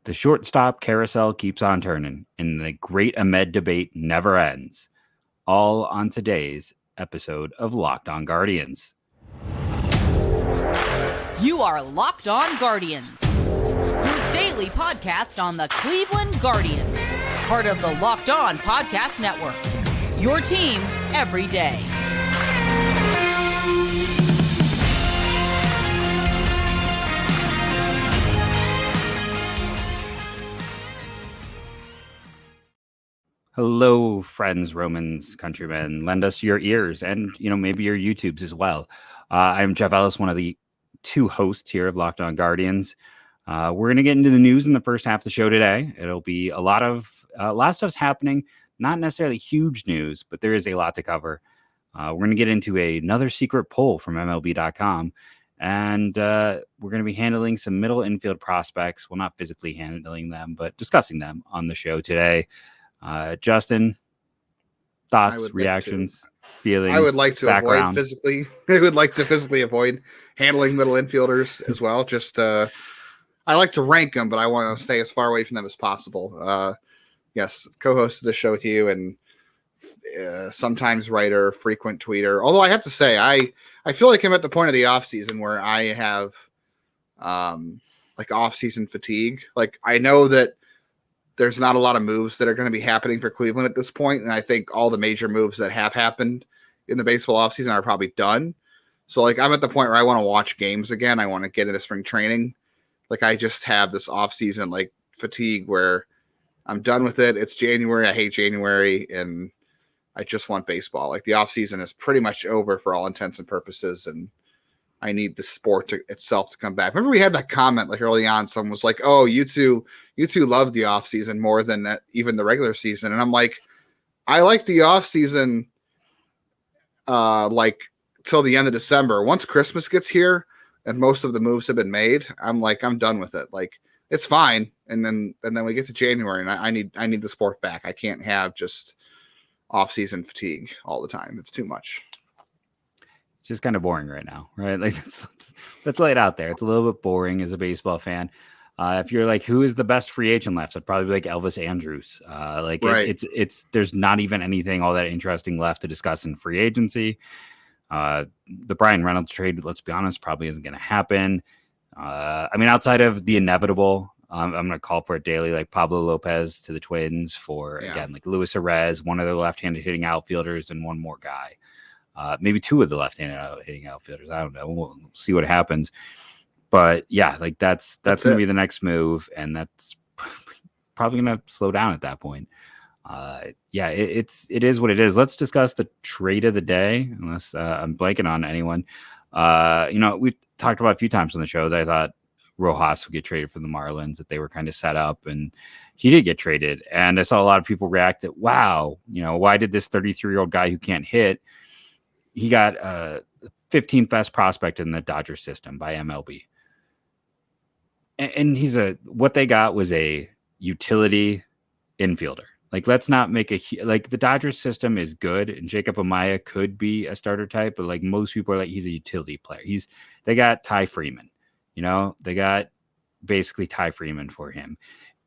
The shortstop carousel keeps on turning, and the great Amed debate never ends. All on today's episode of Locked On Guardians. You are Locked On Guardians, your daily podcast on the Cleveland Guardians, part of the Locked On Podcast Network, your team every day. Hello, friends, Romans, countrymen. Lend us your ears and, maybe your YouTubes as well. I'm Jeff Ellis, one of the two hosts here of Locked On Guardians. We're going to get into the news in the first half of the show today. It'll be a lot of stuff's happening, not necessarily huge news, but there is a lot to cover. We're going to get into another secret poll from MLB.com, and we're going to be handling some middle infield prospects. Well, not physically handling them, but discussing them on the show today. Justin, thoughts, reactions, feelings? I would like to background. physically avoid handling middle infielders as well. Just I like to rank them, but I want to stay as far away from them as possible. Yes, co-host of the show with you, and sometimes writer, frequent tweeter. Although I have to say, I feel like I'm at the point of the off season where I have like off season fatigue. Like I know that there's not a lot of moves that are going to be happening for Cleveland at this point. And I think all the major moves that have happened in the baseball offseason are probably done. So like I'm at the point where I want to watch games again. I want to get into spring training. Like I just have this offseason like fatigue where I'm done with it. It's January. I hate January and I just want baseball. Like the offseason is pretty much over for all intents and purposes. And I need the sport itself to come back. Remember we had that comment like early on, someone was like, oh, you two love the off season more than even the regular season. And I'm like, I like the off season like till the end of December. Once Christmas gets here and most of the moves have been made, I'm done with it. Like it's fine. And then we get to January and I need the sport back. I can't have just off season fatigue all the time. It's too much. It's just kind of boring right now, right? Like let's lay it out there. It's a little bit boring as a baseball fan. If you're like, who is the best free agent left? I'd probably be like Elvis Andrus. Right. There's not even anything all that interesting left to discuss in free agency. The Brian Reynolds trade, let's be honest, probably isn't going to happen. Outside of the inevitable, I'm going to call for it daily, like Pablo Lopez to the Twins for, again, like Luis Arez, one of the left-handed hitting outfielders, and one more guy. Maybe two of the left-handed hitting outfielders. I don't know. We'll see what happens. But yeah, like that's going to be the next move, and that's probably going to slow down at that point. It is what it is. Let's discuss the trade of the day, unless I'm blanking on anyone. We talked about a few times on the show that I thought Rojas would get traded from the Marlins, that they were kind of set up, and he did get traded. And I saw a lot of people react that, wow, why did this 33-year-old guy who can't hit? He got 15th best prospect in the Dodgers system by MLB. And what they got was a utility infielder. Like, let's not make the Dodgers system is good, and Jacob Amaya could be a starter type, but like most people are like, he's a utility player. They got Ty Freeman, they got basically Ty Freeman for him.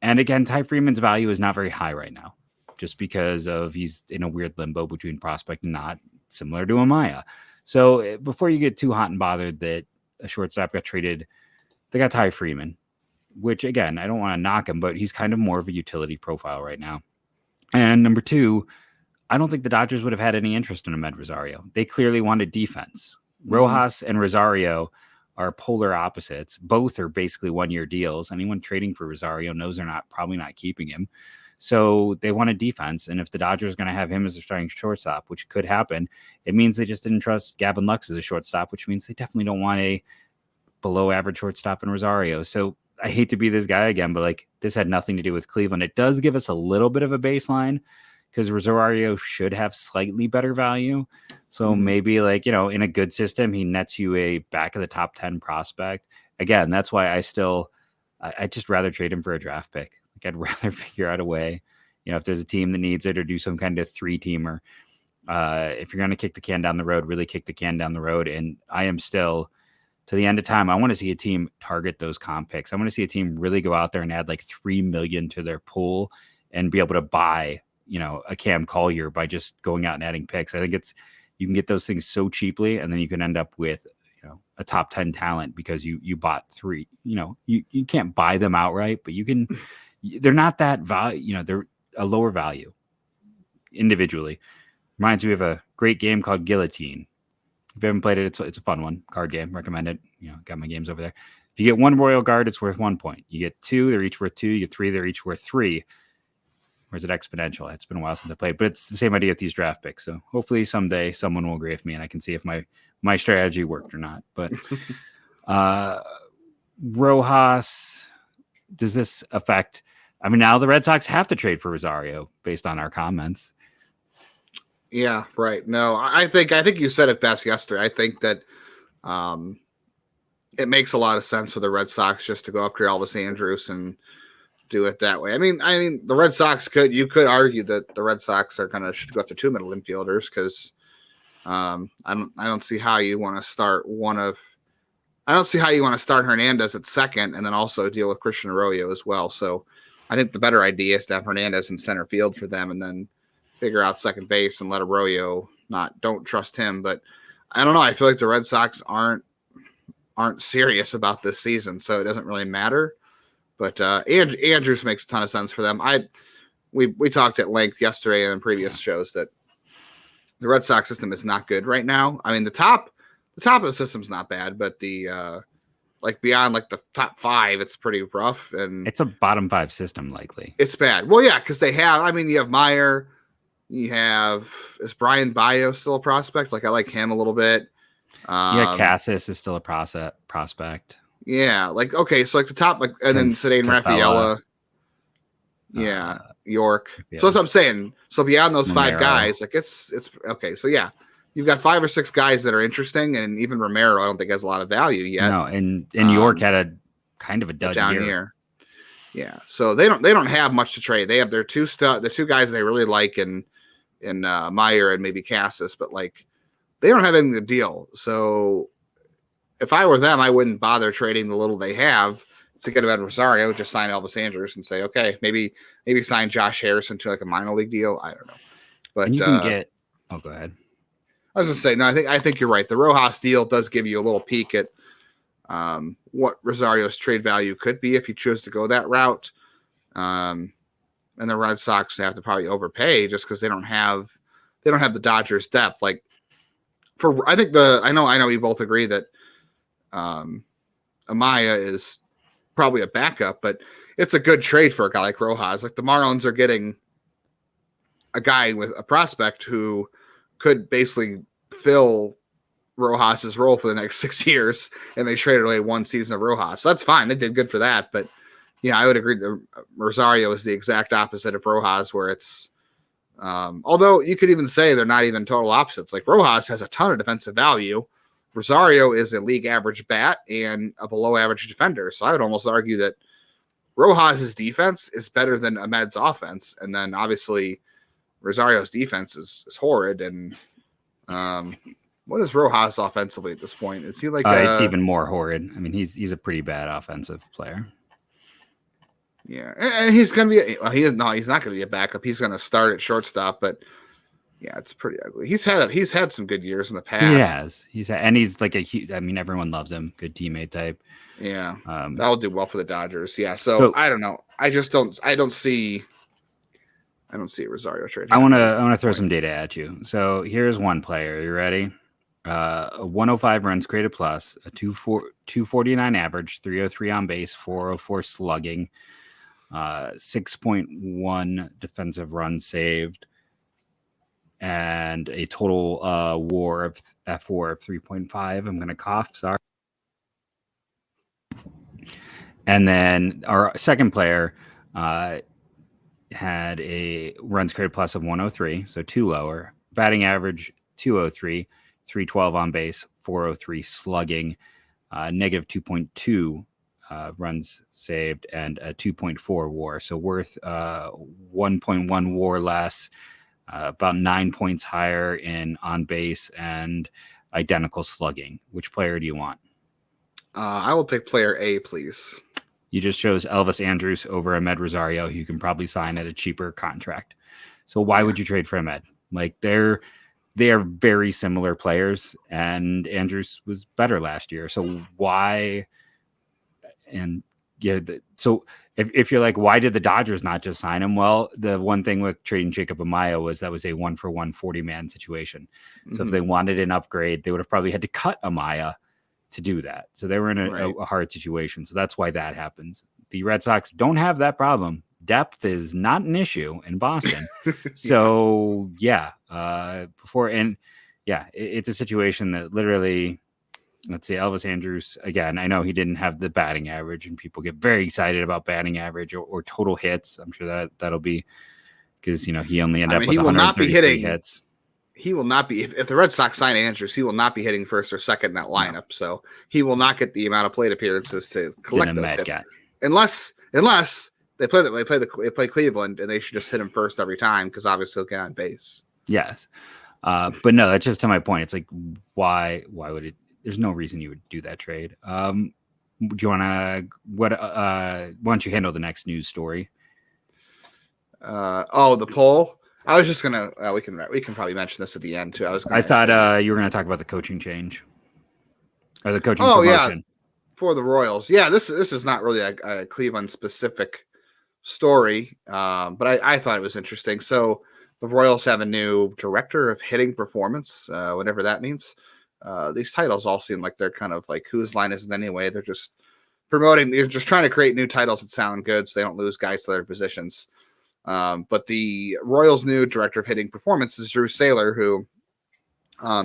And again, Ty Freeman's value is not very high right now, just because he's in a weird limbo between prospect and not, similar to Amaya. So before you get too hot and bothered that a shortstop got traded, they got Ty Freeman, which again, I don't want to knock him, but he's kind of more of a utility profile right now. And number two, I don't think the Dodgers would have had any interest in Amed Rosario. They clearly wanted defense. Rojas and Rosario are polar opposites. Both are basically one-year deals. Anyone trading for Rosario knows they're probably not keeping him. So they wanted defense. And if the Dodgers are going to have him as a starting shortstop, which could happen, it means they just didn't trust Gavin Lux as a shortstop, which means they definitely don't want a below average shortstop in Rosario. So I hate to be this guy again, but like this had nothing to do with Cleveland. It does give us a little bit of a baseline because Rosario should have slightly better value. So maybe in a good system, he nets you a back of the top 10 prospect. Again, that's why I'd just rather trade him for a draft pick. Like I'd rather figure out a way, if there's a team that needs it, or do some kind of 3-teamer. If you're going to kick the can down the road, really kick the can down the road. And I am still to the end of time, I want to see a team target those comp picks. I want to see a team really go out there and add like $3 million to their pool and be able to buy, a Cam Collier by just going out and adding picks. I think you can get those things so cheaply, and then you can end up with, a top 10 talent because you bought 3. You can't buy them outright, but you can. They're not that value. They're a lower value individually. Reminds me of a great game called Guillotine. If you haven't played it, it's a fun one. Card game. Recommend it. Got my games over there. If you get 1 Royal Guard, it's worth 1 point. You get 2, they're each worth 2. You get 3, they're each worth 3. Or is it exponential? It's been a while since I played, but it's the same idea with these draft picks. So hopefully someday someone will agree with me and I can see if my strategy worked or not. But Rojas, does this affect? I mean, now the Red Sox have to trade for Rosario based on our comments. Yeah, right. No, I think you said it best yesterday. I think that it makes a lot of sense for the Red Sox just to go after Elvis Andrus and do it that way. I mean, the Red Sox you could argue that the Red Sox should go after 2 middle infielders because I don't see how you want to start Hernandez at second and then also deal with Christian Arroyo as well. So I think the better idea is to have Hernandez in center field for them and then figure out second base and let Arroyo don't trust him. But I don't know. I feel like the Red Sox aren't serious about this season, so it doesn't really matter. But Andrews makes a ton of sense for them. We talked at length yesterday and in previous shows that the Red Sox system is not good right now. I mean, the top of the system's not bad, but the beyond the top 5, it's pretty rough. And it's a bottom 5 system, likely. It's bad. Well, yeah, because you have Meyer, is Brian Bayo still a prospect? I like him a little bit. Cassis is still a prospect. Yeah, okay, so the top, and then Cedane Rafaela. Yeah, York. Yeah. So that's what I'm saying. So beyond those 5 guys, it's okay. So yeah, you've got 5 or 6 guys that are interesting, and even Romero, I don't think has a lot of value yet. No, and York had a kind of a dud down year. Yeah, so they don't have much to trade. They have their the 2 guys they really like in Meyer and maybe Cassis, but they don't have anything to deal. So if I were them, I wouldn't bother trading the little they have to get Amed Rosario. Just sign Elvis Andrus and say, okay, maybe sign Josh Harrison to a minor league deal. I don't know, but and you can get. Oh, go ahead. I was gonna say no. I think you're right. The Rojas deal does give you a little peek at what Rosario's trade value could be if you choose to go that route. And the Red Sox have to probably overpay just because they don't have the Dodgers depth. I know we both agree that Amaya is probably a backup, but it's a good trade for a guy like Rojas. The Marlins are getting a guy with a prospect who could basically fill Rojas's role for the next 6 years, and they traded away 1 season of Rojas. So that's fine. They did good for that. But yeah, I would agree that Rosario is the exact opposite of Rojas, where it's although you could even say they're not even total opposites. Rojas has a ton of defensive value. Rosario is a league average bat and a below average defender. So I would almost argue that Rojas's defense is better than Ahmed's offense. And then obviously Rosario's defense is horrid. And what is Rojas offensively at this point? Is he it's even more horrid. I mean, he's a pretty bad offensive player. Yeah. And he's going to be, he's not going to be a backup. He's going to start at shortstop, but yeah, it's pretty ugly. He's had some good years in the past. He's everyone loves him. Good teammate type. Yeah. That'll do well for the Dodgers. Yeah. So I don't know. I don't see a Rosario trade. I want to throw some data at you. So here's one player. You ready? A 105 runs created plus, a 249 average, 303 on base, 404 slugging, 6.1 defensive runs saved, and a total WAR of F4 of 3.5. I'm going to cough. Sorry. And then our second player had a runs created plus of 103, so 2 lower, batting average 203, 312 on base, 403 slugging, negative 2.2 runs saved, and a 2.4 WAR. So worth 1.1 WAR less, about 9 points higher in on base, and identical slugging. Which player do you want? I will take player A, please. You just chose Elvis Andrus over Amed Rosario, who you can probably sign at a cheaper contract. So why would you trade for Amed? Like they are very similar players, and Andrus was better last year. So why? And yeah, so if you're like, why did the Dodgers not just sign him? Well, the one thing with trading Jacob Amaya was that was a 1-for-1 40-man situation. So if they wanted an upgrade, they would have probably had to cut Amaya to do that. So they were in a hard situation. So that's why that happens. The Red Sox don't have that problem. Depth is not an issue in Boston. So it's a situation that literally, let's see, Elvis Andrus, again, I know he didn't have the batting average and people get very excited about batting average or total hits. I'm sure that'll be because, he only ended up with 133 hits. He will not be, if the Red Sox sign Andrus, he will not be hitting first or second in that lineup. No. So he will not get the amount of plate appearances to collect those hits. Unless they play Cleveland and they should just hit him first every time because obviously he'll get on base. Yes. But no, that's just to my point. It's like, why would it? There's no reason you would do that trade. Do you want to, why don't you handle the next news story? The poll. I was just gonna. We can probably mention this at the end too. I thought you were gonna talk about the coaching change or the coaching promotion for the Royals. Yeah, this is not really a Cleveland specific story, but I thought it was interesting. So the Royals have a new director of hitting performance, whatever that means. These titles all seem like they're kind of like whose line is it anyway? They're just promoting. They're just trying to create new titles that sound good, so they don't lose guys to their positions. But the Royals' new director of hitting performance is Drew Saylor, who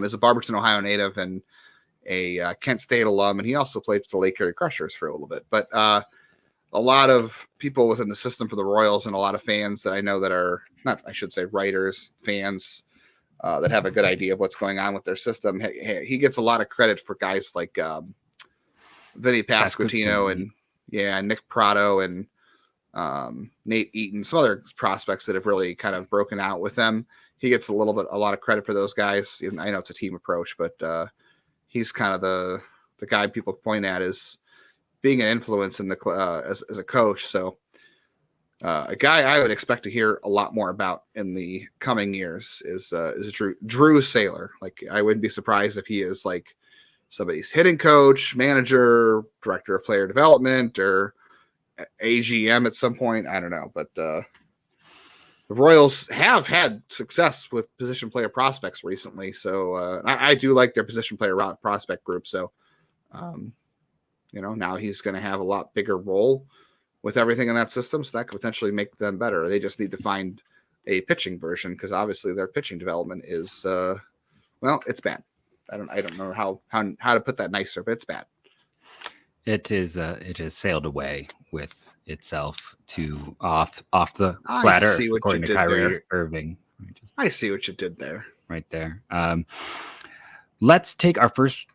is a Barberton, Ohio native and a Kent State alum, and he also played for the Lake Erie Crushers for a little bit. But a lot of people within the system for the Royals and a lot of fans that I know that are not, I should say, writers, fans that have a good idea of what's going on with their system. He gets a lot of credit for guys like Vinny Pasquantino and Nick Prado and Nate Eaton, some other prospects that have really kind of broken out with them. He gets a lot of credit for those guys. I know it's a team approach, but he's kind of the guy people point at as being an influence in the as a coach. So a guy I would expect to hear a lot more about in the coming years is Drew Saylor. Like I wouldn't be surprised if he is like somebody's hitting coach, manager, director of player development, or AGM at some point. I don't know, but the Royals have had success with position player prospects recently. So I do like their position player prospect group. So, now he's going to have a lot bigger role with everything in that system. So that could potentially make them better. They just need to find a pitching version because obviously their pitching development is, it's bad. I don't know how to put that nicer, but it's bad. It has sailed away with itself to off the flat earth, according to Kyrie Irving. I see what you did there. Right there. Let's take our first,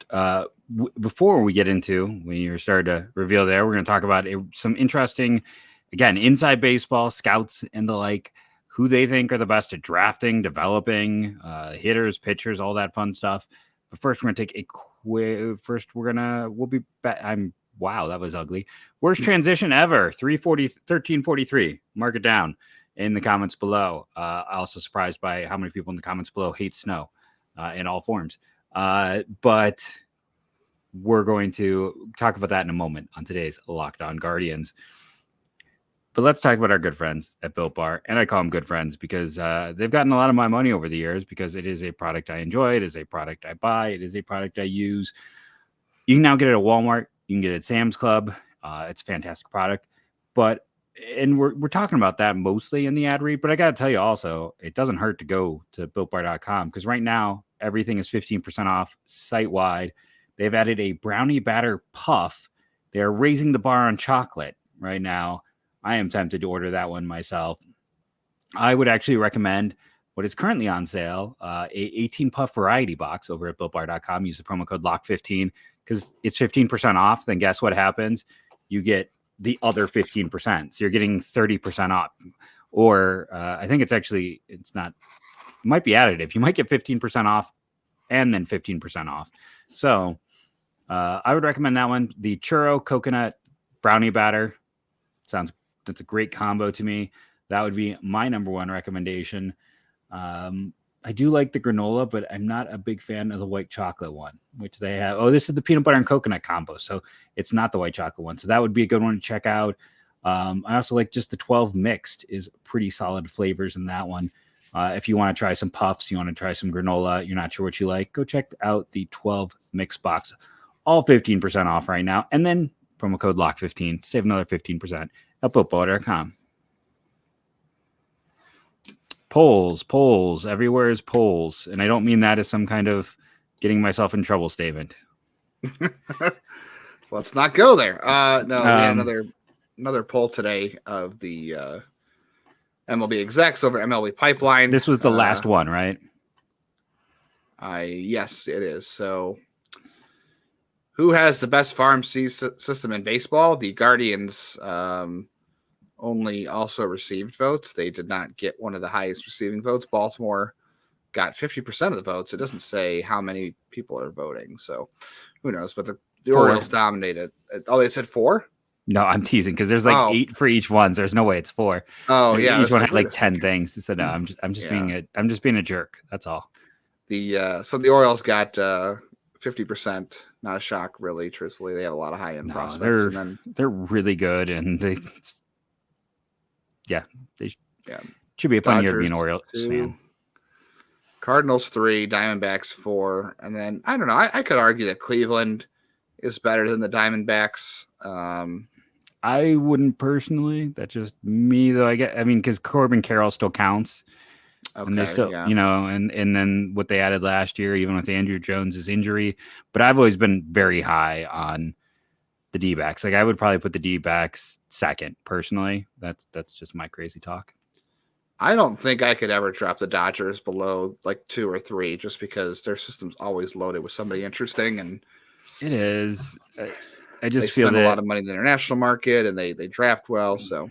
before we get into, when you started to reveal there, we're going to talk about some interesting, again, inside baseball, scouts and the like, who they think are the best at drafting, developing, hitters, pitchers, all that fun stuff. But first, we're going to take a quick, we'll be back. Wow, that was ugly. Worst transition ever. 1343. Mark it down in the comments below. Also surprised by how many people in the comments below hate snow in all forms. But we're going to talk about that in a moment on today's Locked On Guardians. But let's talk about our good friends at Built Bar. And I call them good friends because they've gotten a lot of my money over the years because it is a product I enjoy. It is a product I buy. It is a product I use. You can now get it at Walmart. You can get it at Sam's Club. It's a fantastic product. And we're talking about that mostly in the ad read. But I got to tell you also, it doesn't hurt to go to BuiltBar.com because right now, everything is 15% off site-wide. They've added a brownie batter puff. They're raising the bar on chocolate right now. I am tempted to order that one myself. I would actually recommend what is currently on sale, a 18 puff variety box over at BuiltBar.com. Use the promo code LOCK15 because it's 15% off. Then guess what happens? You get the other 15%. So you're getting 30% off. Or I think it might be additive. You might get 15% off and then 15% off. So I would recommend that one. The churro coconut brownie batter that's a great combo to me. That would be my number one recommendation. I do like the granola, but I'm not a big fan of the white chocolate one, which they have. Oh, this is the peanut butter and coconut combo, so it's not the white chocolate one. So that would be a good one to check out. I also like just the 12 mixed is pretty solid flavors in that one. If you want to try some puffs, you want to try some granola, you're not sure what you like, go check out the 12 mix box. All 15% off right now. And then promo code LOCK15, save another 15% at football.com. Polls. Everywhere is polls. And I don't mean that as some kind of getting myself in trouble statement. Let's not go there. No, we had another poll today of the MLB execs over MLB Pipeline. This was the last one, right? Yes, it is. So who has the best farm system in baseball? The Guardians only also received votes. They did not get one of the highest receiving votes. Baltimore got 50% of the votes. It doesn't say how many people are voting. So who knows? But the Orioles dominated. Oh, they said 4? No, I'm teasing because there's like 8 for each one. So there's no way it's 4. Oh, yeah. Each one had like 10 things. So no, I'm just being a jerk. That's all. So the Orioles got 50%. Not a shock, really. Truthfully, they have a lot of high end prospects. They're really good, and they should be a fun year to be an Orioles fan. Cardinals 3, Diamondbacks 4, and then I don't know. I could argue that Cleveland is better than the Diamondbacks. I wouldn't personally. That's just me, though. Because Corbin Carroll still counts. Okay, and they still, and then what they added last year, even with Andrew Jones's injury. But I've always been very high on the D-backs. Like I would probably put the D-backs second personally. That's just my crazy talk. I don't think I could ever drop the Dodgers below like 2 or 3, just because their system's always loaded with somebody interesting, and it is. I just feel spend a lot of money in the international market, and they draft well. So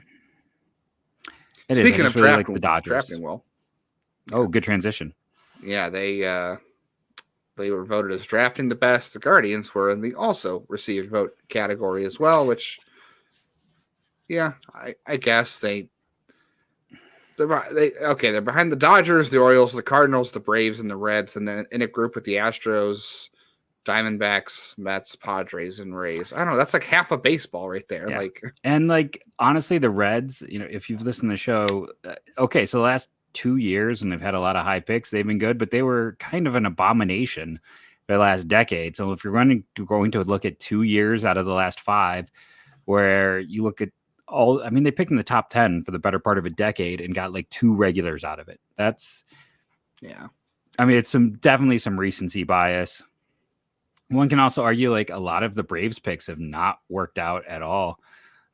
speaking of really like the Dodgers drafting well. Oh, good transition. Yeah, they were voted as drafting the best. The Guardians were in the also received vote category as well, which, I guess they're behind the Dodgers, the Orioles, the Cardinals, the Braves, and the Reds, and then in a group with the Astros, Diamondbacks, Mets, Padres, and Rays. I don't know. That's like half of baseball right there. Yeah. Honestly, the Reds, if you've listened to the show, so the last 2 years, and they've had a lot of high picks. They've been good, but they were kind of an abomination for the last decade. So if you're going to look at 2 years out of the last 5, where you look at they picked in the top 10 for the better part of a decade and got like 2 regulars out of it. That's, it's definitely some recency bias. One can also argue like a lot of the Braves picks have not worked out at all.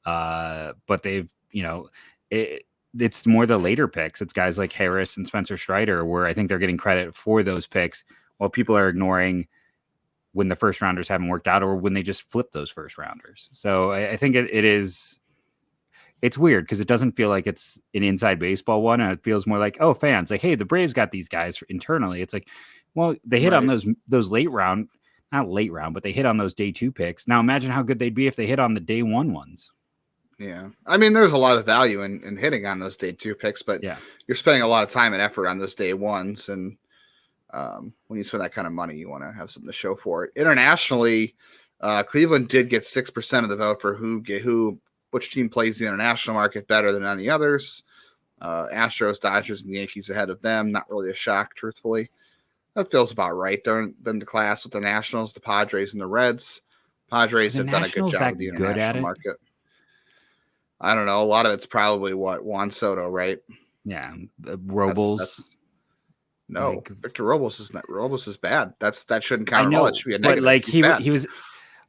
But they've, it's more the later picks. It's guys like Harris and Spencer Strider, where I think they're getting credit for those picks, while people are ignoring when the first rounders haven't worked out or when they just flip those first rounders. So I think it's weird because it doesn't feel like it's an inside baseball one, and it feels more like, fans like, hey, the Braves got these guys internally. It's like, well, they hit on those late round, not late round, but they hit on those day 2 picks. Now imagine how good they'd be if they hit on the day 1 ones. Yeah. There's a lot of value in hitting on those day 2 picks, but you're spending a lot of time and effort on those day 1s. And when you spend that kind of money, you want to have something to show for it. Internationally, Cleveland did get 6% of the vote for which team plays the international market better than any others. Astros, Dodgers, and Yankees ahead of them. Not really a shock, truthfully. That feels about right. Then the class with the Nationals, the Padres, and the Reds. Padres have done a good job with the international market. I don't know. A lot of it's probably Juan Soto, right? Yeah, Robles. Victor Robles is not. Robles is bad. That shouldn't count at all. It should be a negative. But like he was.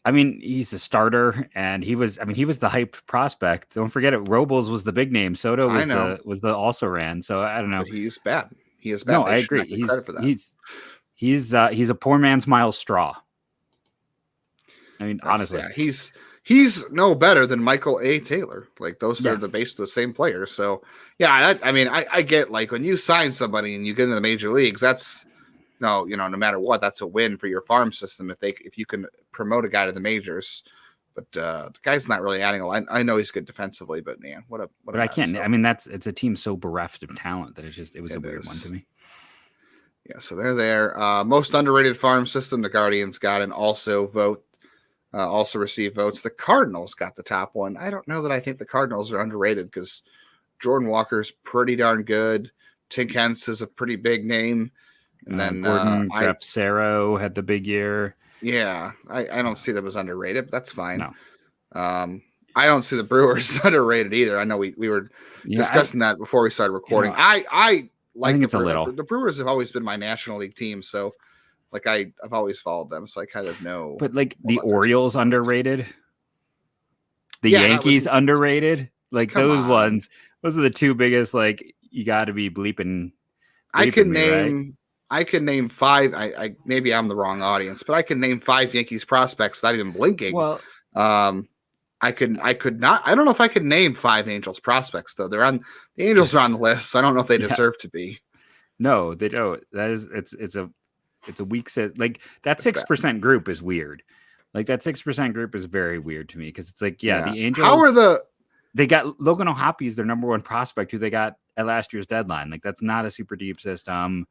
He's a starter, and he was the hyped prospect. Don't forget it. Robles was the big name. Soto was the also ran. So I don't know. But he's bad. He is bad. No, I agree. He's a poor man's Miles Straw. Honestly, he's no better than Michael A. Taylor. Like those are the same players. So I get like when you sign somebody and you get into the major leagues, that's no, no matter what, that's a win for your farm system if you can promote a guy to the majors. But the guy's not really adding a line. I know he's good defensively, but man, what a But I can't. mess. I mean, it's a team so bereft of talent that it was a weird one to me. Yeah, so they're there. Most underrated farm system, the Guardians got an also received votes. The Cardinals got the top one. I don't know that I think the Cardinals are underrated because Jordan Walker's pretty darn good. Tink Hence is a pretty big name. And then Gordon Grafsero had the big year. Yeah, I don't see them as underrated, but that's fine. No. I don't see the Brewers underrated either. I know we were discussing that before we started recording. I think it's a little. The Brewers have always been my National League team, so like I've always followed them, so I kind of know. But like the Orioles underrated, the Yankees underrated, like those ones. Those are the two biggest. Like you got to be bleeping. I can name five. I maybe I'm the wrong audience, but I can name 5 Yankees prospects not even blinking. Well, I could not. I don't know if I could name 5 Angels prospects though. The Angels are on the list. So I don't know if they deserve to be. No, they don't. That is it's a weak set. Like that 6% group is weird. Like that 6% group is very weird to me because it's like the Angels. How are they got Logan O'Hoppe is their number 1 prospect who they got at last year's deadline. Like that's not a super deep system.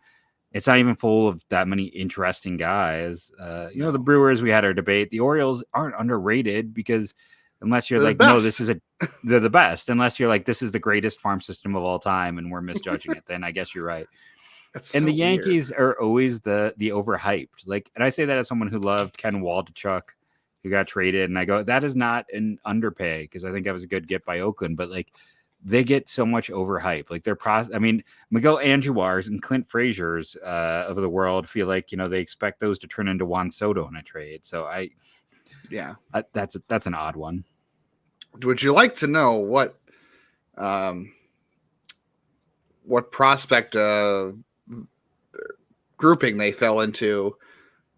It's not even full of that many interesting guys. The Brewers, we had our debate. The Orioles aren't underrated because unless you're like, no, they're the best. Unless you're like, this is the greatest farm system of all time and we're misjudging it, then I guess you're right. And the Yankees are always the overhyped. Like, and I say that as someone who loved Ken Waldichuk, who got traded. And I go, that is not an underpay because I think that was a good get by Oakland. But like, they get so much overhype. Like Miguel Andujar's and Clint Frazier's of the world feel like, they expect those to turn into Juan Soto in a trade. So that's an odd one. Would you like to know what prospect grouping they fell into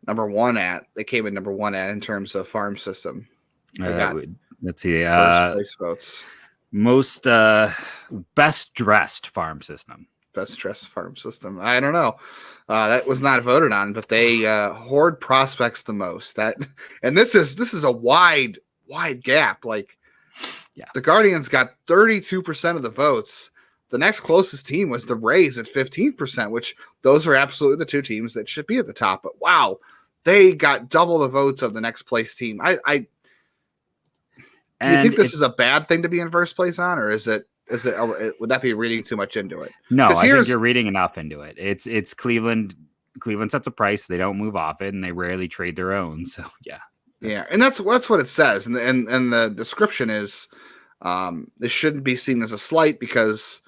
number 1 at? They came in number 1 at in terms of farm system. Let's see. First place votes. Most best dressed farm system. Best dressed farm system. I don't know. That was not voted on, but they hoard prospects the most. And this is a wide gap. Like, the Guardians got 32% of the votes. The next closest team was the Rays at 15%, which those are absolutely the 2 teams that should be at the top. But wow, they got double the votes of the next place team. Do you think this is a bad thing to be in first place on, or would that be reading too much into it? No, I think you're reading enough into it. It's Cleveland. Cleveland sets a price. They don't move off it, and they rarely trade their own. So and that's what it says. And the description is this shouldn't be seen as a slight because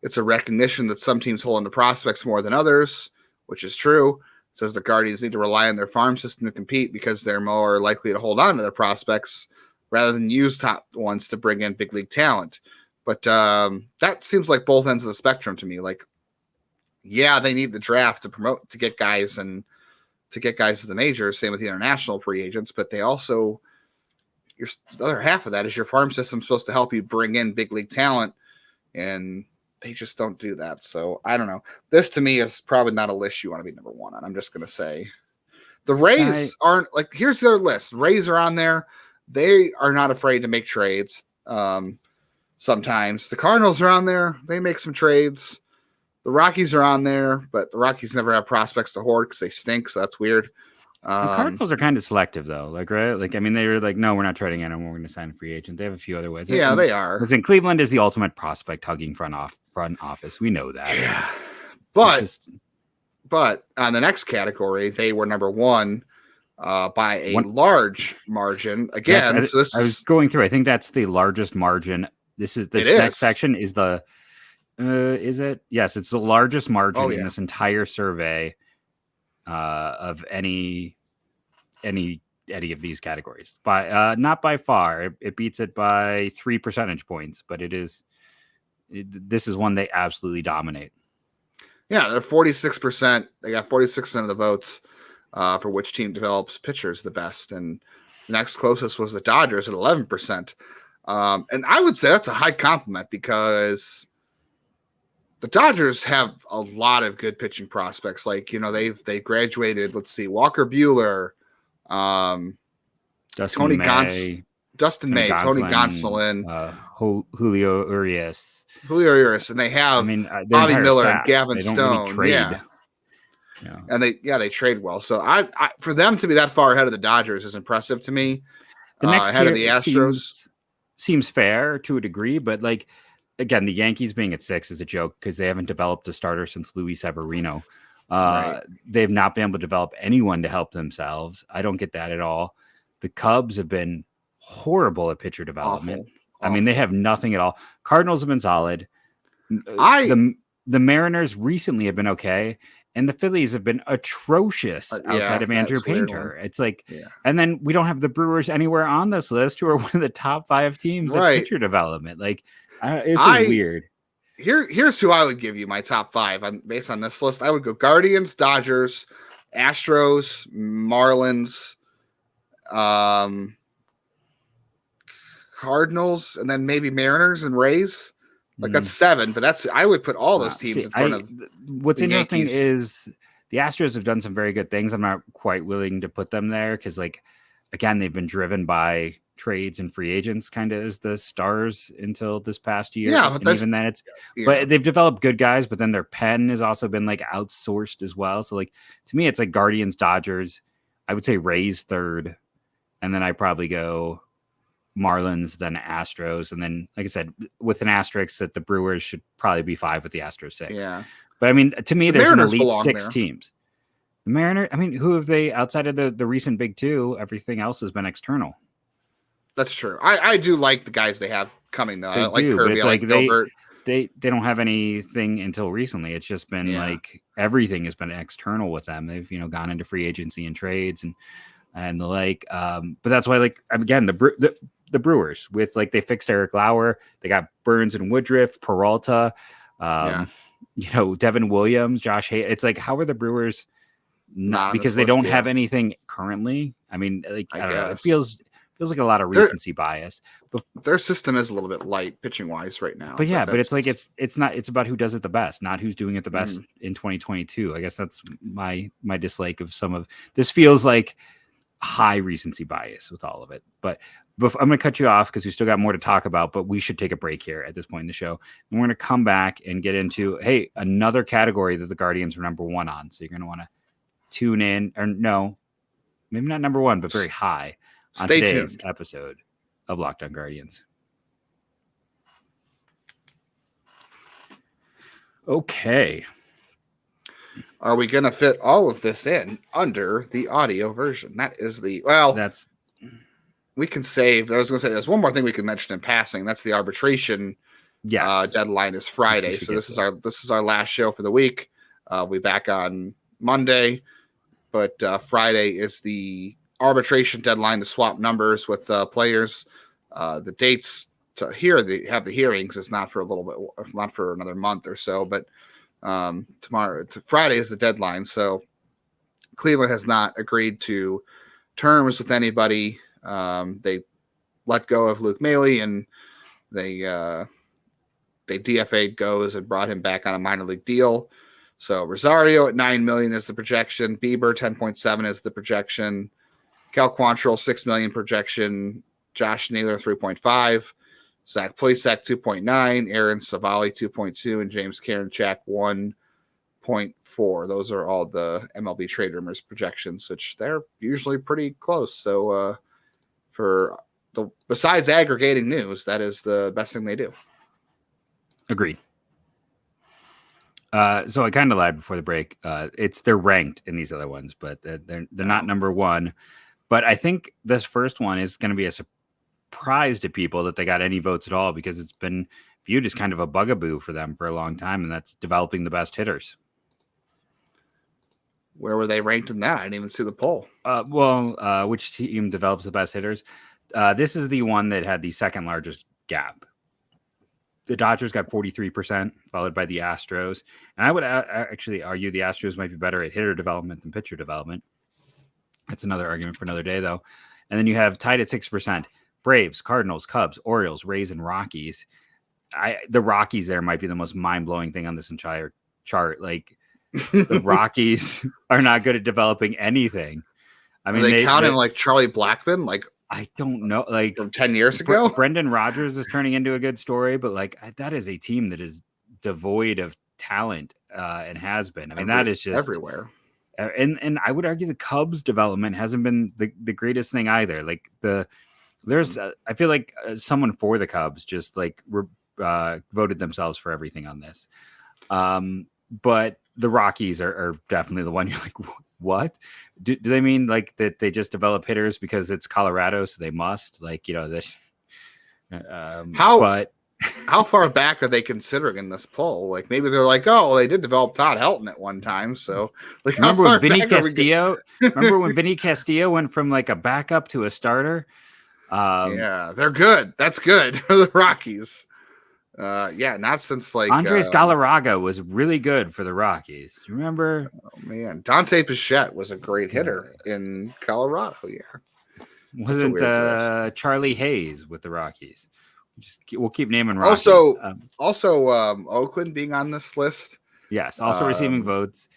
it's a recognition that some teams hold on to prospects more than others, which is true. It says the Guardians need to rely on their farm system to compete because they're more likely to hold on to their prospects rather than use top ones to bring in big league talent. But that seems like both ends of the spectrum to me. Like, they need the draft to get guys to the majors. Same with the international free agents, but they also, the other half of that is your farm system supposed to help you bring in big league talent, and they just don't do that. So I don't know. This to me is probably not a list you want to be number 1 on. I'm just going to say the Rays aren't like, here's their list. Rays are on there. They are not afraid to make trades. Sometimes the Cardinals are on there. They make some trades. The Rockies are on there, but the Rockies never have prospects to hoard because they stink. So that's weird. The Cardinals are kind of selective though. Like, right. Like, I mean, they were like, no, we're not trading anyone. We're going to sign a free agent. They have a few other ways. Yeah, they are. Listen, Cleveland is the ultimate prospect hugging front office. We know that. Yeah. But on the next category, they were number 1. By a large margin again. I was going through. I think that's the largest margin. This next section is the. Is it? Yes, it's the largest margin in this entire survey of any of these categories. By not by far. It beats it by 3 percentage points, but this is one they absolutely dominate. Yeah, they're 46%. They got 46% of the votes. For which team develops pitchers the best. And the next closest was the Dodgers at 11%. And I would say that's a high compliment because the Dodgers have a lot of good pitching prospects. Like, they graduated. Let's see, Walker Buehler, Dustin May, Tony Gonsolin, Gonsolin, Julio Urias, and they have their Bobby entire Miller staff. and Gavin They don't Stone. really trade. Yeah. And they trade well. So I for them to be that far ahead of the Dodgers is impressive to me. The next ahead of the Astros seems fair to a degree, but like again, the Yankees being at 6 is a joke because they haven't developed a starter since Luis Severino. Right. They've not been able to develop anyone to help themselves. I don't get that at all. The Cubs have been horrible at pitcher development. Awful. They have nothing at all. Cardinals have been solid. The Mariners recently have been okay. And the Phillies have been atrocious outside of Andrew Painter. It's like, and then we don't have the Brewers anywhere on this list, who are one of the top 5 teams in pitcher development. Like, it's weird. Here's who I would give you my top 5 based on this list. I would go Guardians, Dodgers, Astros, Marlins, Cardinals, and then maybe Mariners and Rays. Like that's 7, but I would put all those teams in front of. What's interesting is the Astros have done some very good things. I'm not quite willing to put them there because, like, again, they've been driven by trades and free agents, kind of as the stars until this past year. Yeah, but even then, but they've developed good guys. But then their pen has also been like outsourced as well. So, like, to me, it's like Guardians, Dodgers. I would say Rays 3rd, and then I probably go Marlins, then Astros, and then, like I said, with an asterisk that the Brewers should probably be 5 with the Astros 6. Yeah, but to me, there's Mariners an elite 6 there. teams. The Mariners, who have they outside of the recent big 2? Everything else has been external. That's true. I do like the guys they have coming though. I like Kirby, it's I like Gilbert. They don't have anything until recently. It's just been like everything has been external with them. They've gone into free agency and trades and the like. But that's why, like, again, the Brewers with, like, they fixed Eric Lauer. They got Burns and Woodruff, Peralta, Devin Williams, Josh Hay. It's like, how are the Brewers not because they don't have anything currently? I don't know. It feels like a lot of recency bias. But their system is a little bit light pitching wise right now. But it's like it's not. It's about who does it the best, not who's doing it the best in 2022. I guess that's my dislike of some of this. Feels like high recency bias with all of it. But I'm going to cut you off because we still got more to talk about, but we should take a break here at this point in the show. And we're going to come back and get into, another category that the Guardians were number 1 on. So you're going to want to tune in, or no, maybe not number 1, but very high on today's episode of Locked On Guardians. Okay. Are we going to fit all of this in under the audio version? That is we can save. I was going to say there's one more thing we can mention in passing. That's the arbitration. Deadline is Friday. So this is our last show for the week. We'll be back on Monday, but Friday is the arbitration deadline to swap numbers with players. The dates to have the hearings is not for a little bit, not for another month or so, but Friday is the deadline. So Cleveland has not agreed to terms with anybody. They let go of Luke Maile, and they DFA'd Goes and brought him back on a minor league deal. So Rosario at $9 million is the projection. Bieber 10.7 is the projection. Cal Quantrill $6 million projection. Josh Naylor 3.5. Zach Plesac 2.9. Aaron Savali 2.2, and James Karinchak 1.4. Those are all the MLB trade rumors projections, which they're usually pretty close. So besides aggregating news, that is the best thing they do. Agreed. So I kind of lied before the break. They're ranked in these other ones, but they're not number 1. But I think this first one is going to be a surprise to people that they got any votes at all, because it's been viewed as kind of a bugaboo for them for a long time, and that's developing the best hitters. Where were they ranked in that? I didn't even see the poll. Which team develops the best hitters? This is the one that had the second largest gap. The Dodgers got 43%, followed by the Astros. And I would actually argue the Astros might be better at hitter development than pitcher development. That's another argument for another day, though. And then you have tied at 6%, Braves, Cardinals, Cubs, Orioles, Rays, and Rockies. the Rockies there might be the most mind-blowing thing on this entire chart. Like the Rockies are not good at developing anything. I mean, they counting like Charlie Blackmon, like I don't know, like from 10 years ago. Brendan Rodgers is turning into a good story, but like that is a team that is devoid of talent and has been. I mean, that is just everywhere. And I would argue the Cubs development hasn't been the greatest thing either. Like I feel like someone for the Cubs just like voted themselves for everything on this. But the Rockies are definitely the one you're like, what? Do they mean like that they just develop hitters because it's Colorado, so they must? Like, you know, this. How far back are they considering in this poll? Like maybe they're like, oh, they did develop Todd Helton at one time. So like, remember when Vinny Castillo? Remember when Vinny Castillo went from like a backup to a starter? Yeah, they're good. That's good for the Rockies. Yeah, not since like Andres Galarraga was really good for the Rockies. You remember? Oh man, Dante Bichette was a great hitter in Colorado. Yeah, wasn't Charlie Hayes with the Rockies? We'll keep naming Rockies. Also, Oakland being on this list. Yes, also receiving votes.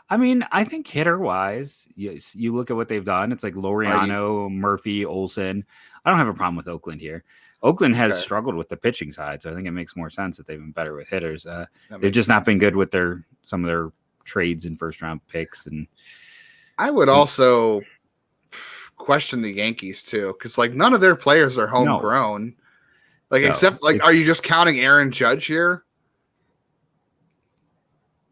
I mean, I think hitter wise, you look at what they've done. It's like Laureano, Murphy, Olsen. I don't have a problem with Oakland here. Oakland has struggled with the pitching side, so I think it makes more sense that they've been better with hitters. They've just not been good with some of their trades and first round picks. And I would also question the Yankees too, because like none of their players are homegrown. Like except like, are you just counting Aaron Judge here?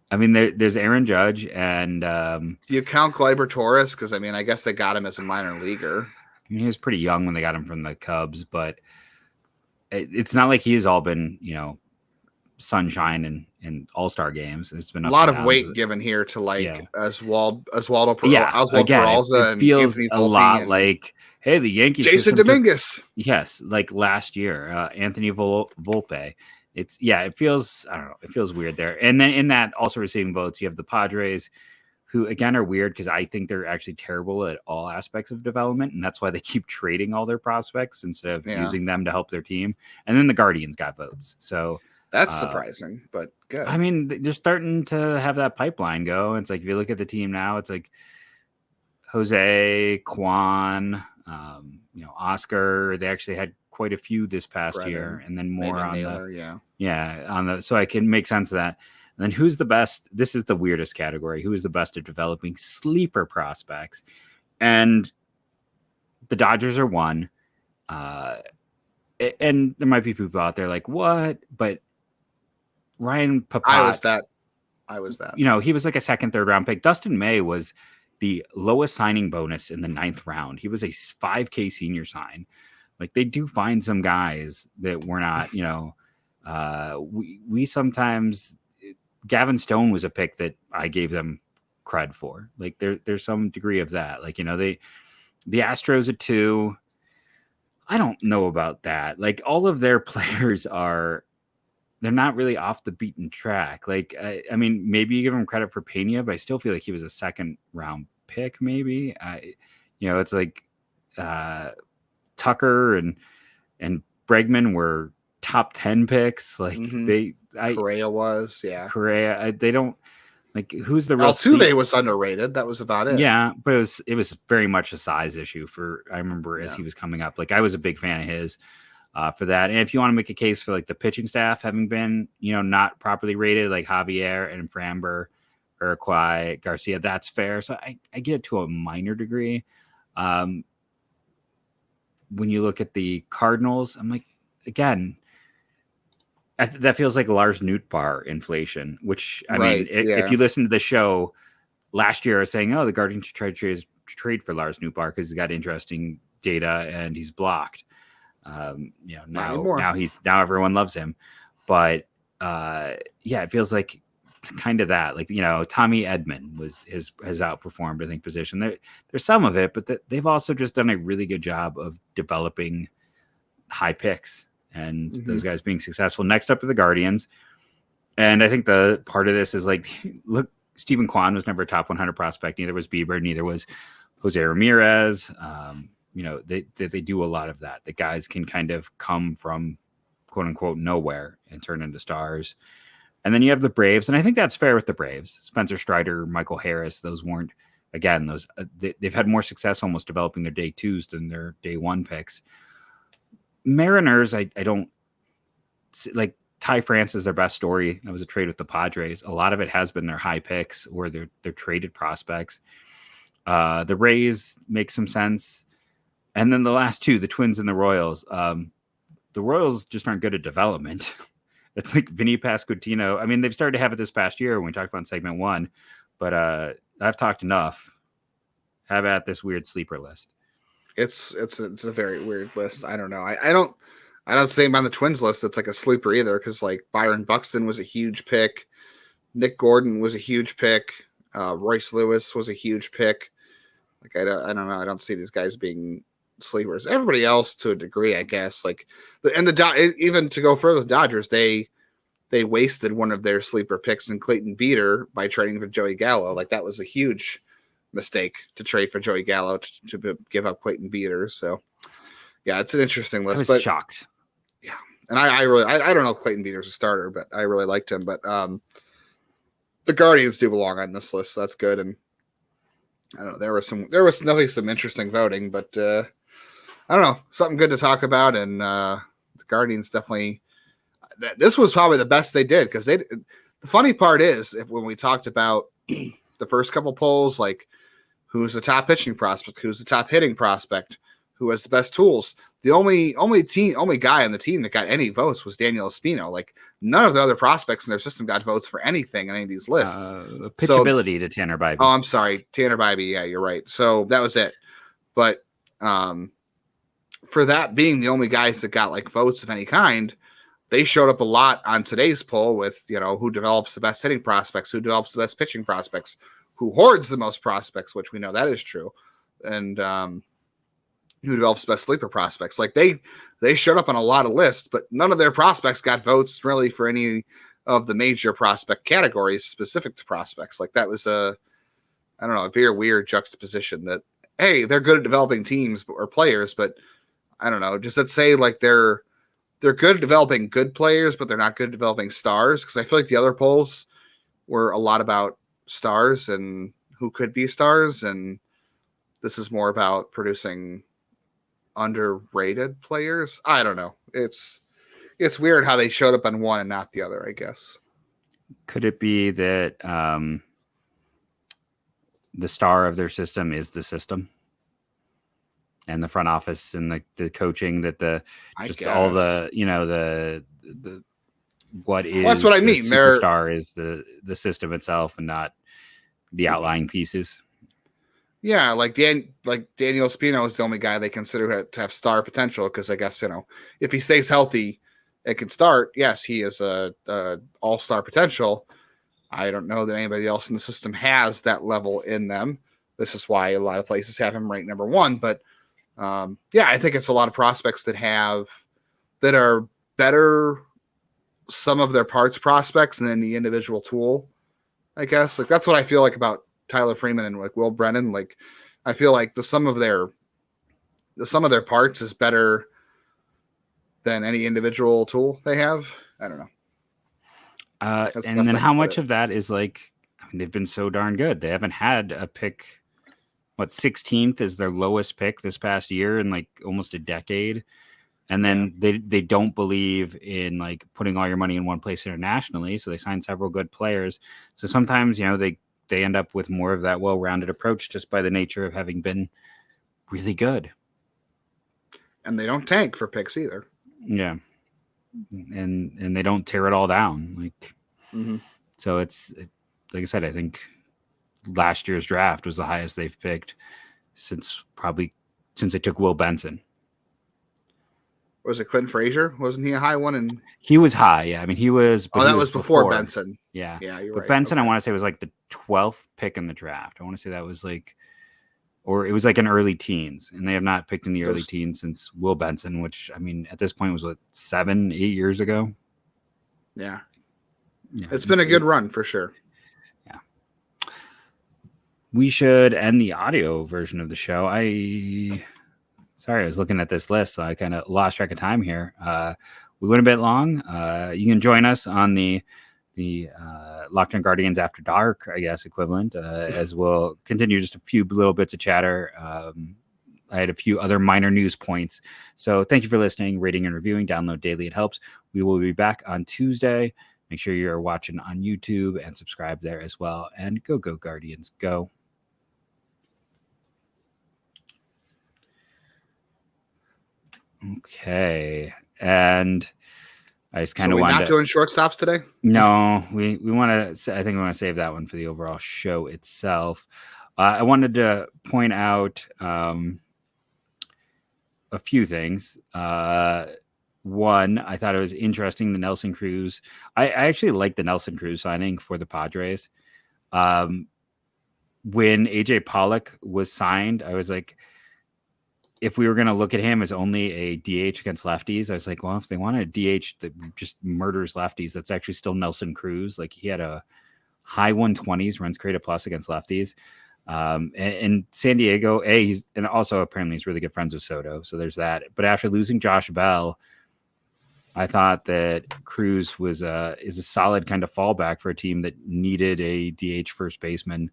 I mean, there's Aaron Judge, and do you count Gleyber Torres? Because I mean, I guess they got him as a minor leaguer. I mean, he was pretty young when they got him from the Cubs, but it's not like he's all been, you know, sunshine and all-star games. It's been a lot of weight given here to like Oswaldo Peralta. It feels a lot like, hey, the Yankees. Jason Dominguez. Yes, like last year, Anthony Volpe. It feels, I don't know, it feels weird there. And then in that also receiving votes, you have the Padres, who again are weird because I think they're actually terrible at all aspects of development, and that's why they keep trading all their prospects instead of using them to help their team. And then the Guardians got votes, so that's surprising, but good. I mean, they're starting to have that pipeline go. It's like if you look at the team now, it's like Jose, Kwan, Oscar. They actually had quite a few this past year, and then more on the so I can make sense of that. And then who's the best? This is the weirdest category. Who is the best at developing sleeper prospects? And the Dodgers are one. And there might be people out there like, what? But Ryan Papat. I was that. You know, he was like a second, third round pick. Dustin May was the lowest signing bonus in the 9th round. He was a 5K senior sign. Like they do find some guys that we're not, you know, we sometimes. Gavin Stone was a pick that I gave them cred for. Like there's some degree of that. Like, you know, the Astros at 2. I don't know about that. Like all of their players they're not really off the beaten track. Like, I mean, maybe you give them credit for Pena, but I still feel like he was a second round pick. Maybe it's like Tucker and Bregman were top 10 picks. Like Correa was, Correa. They don't like who's the real Altuve was underrated. That was about it. Yeah, but it was very much a size issue I remember as he was coming up. Like I was a big fan of his for that. And if you want to make a case for like the pitching staff having been, you know, not properly rated, like Javier and Framber, Urquidy, Garcia, that's fair. So I get it to a minor degree. When you look at the Cardinals, I'm like, again, that feels like Lars Nootbaar inflation, which I mean, if you listen to the show last year, I was saying, oh, the Guardians should try to trade for Lars Nootbaar because he's got interesting data and he's blocked. Now everyone loves him, but it feels like kind of that. Like, you know, Tommy Edman has outperformed, I think, position. There's some of it, but they've also just done a really good job of developing high picks. And those guys being successful. Next up are the Guardians. And I think the part of this is like, look, Stephen Kwan was never a top 100 prospect. Neither was Bieber. Neither was Jose Ramirez. You know, they do a lot of that. The guys can kind of come from quote unquote nowhere and turn into stars. And then you have the Braves, and I think that's fair with the Braves. Spencer Strider, Michael Harris, those weren't, again, those they've had more success almost developing their day twos than their day one picks. Mariners, I don't like. Ty France is their best story. That was a trade with the Padres. A lot of it has been their high picks or their traded prospects. The Rays make some sense. And then the last two, the Twins and the Royals. The Royals just aren't good at development. It's like Vinny Pasquantino. I mean, they've started to have it this past year when we talked about in segment 1, but I've talked enough. Have at this weird sleeper list. It's a very weird list. I don't know. I don't say on the Twins list it's like a sleeper either, because like Byron Buxton was a huge pick, Nick Gordon was a huge pick, Royce Lewis was a huge pick. Like I don't know. I don't see these guys being sleepers. Everybody else to a degree, I guess. Like even to go further, the Dodgers they wasted one of their sleeper picks in Clayton Beeter by trading for Joey Gallo. Like that was a huge mistake to trade for Joey Gallo to give up Clayton Beeter. So yeah, it's an interesting list. I was shocked. Yeah, and I really don't know if Clayton Beeter's a starter, but I really liked him. But the Guardians do belong on this list, so that's good. And I don't know, there was definitely some interesting voting, but I don't know, something good to talk about. And the Guardians definitely, this was probably the best they did, because the funny part is when we talked about the first couple polls, like who's the top pitching prospect, who's the top hitting prospect, who has the best tools, the only guy on the team that got any votes was Daniel Espino. Like none of the other prospects in their system got votes for anything in any of these lists. Pitchability to Tanner Bybee. Oh, I'm sorry, Tanner Bybee. Yeah, you're right. So that was it. But for that being the only guys that got like votes of any kind, they showed up a lot on today's poll with, who develops the best hitting prospects, who develops the best pitching prospects, who hoards the most prospects, which we know that is true, and who develops the best sleeper prospects. Like they showed up on a lot of lists, but none of their prospects got votes really for any of the major prospect categories specific to prospects. Like that was a very weird juxtaposition that, hey, they're good at developing teams or players, but I don't know, just let's say like they're good at developing good players, but they're not good at developing stars. Because I feel like the other polls were a lot about stars and who could be stars, and this is more about producing underrated players. I don't know. It's weird how they showed up on one and not the other, I guess. Could it be that the star of their system is the system? And the front office and the coaching, that all the what is, well, that's what I mean. Superstar is the system itself and not the outlying pieces. Yeah, like Daniel Espino is the only guy they consider to have star potential, because I guess if he stays healthy and can start, yes, he is a all-star potential. I don't know that anybody else in the system has that level in them. This is why a lot of places have him ranked number 1, but. I think it's a lot of prospects that are better some of their parts prospects than the individual tool, I guess. Like that's what I feel like about Tyler Freeman and like Will Brennan. Like I feel like the sum of their parts is better than any individual tool they have. I don't know. And then how much of that is like, I mean, they've been so darn good. They haven't had a pick. 16th is their lowest pick this past year in like almost a decade. And then they don't believe in like putting all your money in one place internationally. So they signed several good players. So sometimes, they end up with more of that well-rounded approach just by the nature of having been really good. And they don't tank for picks either. Yeah. And they don't tear it all down. Like, So it's like I said, I think last year's draft was the highest they've picked since they took Will Benson. Was it Clint Frazier? Wasn't he a high one? And he was high. Yeah. I mean, he was, but that was before Benson. Yeah. Yeah. You're but right. Benson, okay. I want to say was like the 12th pick in the draft. I want to say that was like, or it was like in early teens, and they have not picked in the early teens since Will Benson, which I mean, at this point was 7-8 years ago. Yeah. It's been a good run for sure. We should end the audio version of the show. I was looking at this list, so I kind of lost track of time here. we went a bit long. You can join us on the Locked On Guardians After Dark, I guess, equivalent, as we'll continue just a few little bits of chatter. I had a few other minor news points. So thank you for listening, rating and reviewing. Download daily. It helps. We will be back on Tuesday. Make sure you're watching on YouTube and subscribe there as well. And go Guardians, go. Okay. And I just kind of wanted not doing shortstops today? No, we want to. I think we want to save that one for the overall show itself. I wanted to point out a few things. One, I thought it was interesting, the Nelson Cruz. I actually like the Nelson Cruz signing for the Padres. When AJ Pollock was signed, I was like, if we were going to look at him as only a DH against lefties, I was like, well, if they wanted a DH that just murders lefties, that's actually still Nelson Cruz. Like, he had a high 120s runs created plus against lefties. And San Diego, and also apparently he's really good friends with Soto. So there's that. But after losing Josh Bell, I thought that Cruz is a solid kind of fallback for a team that needed a DH first baseman.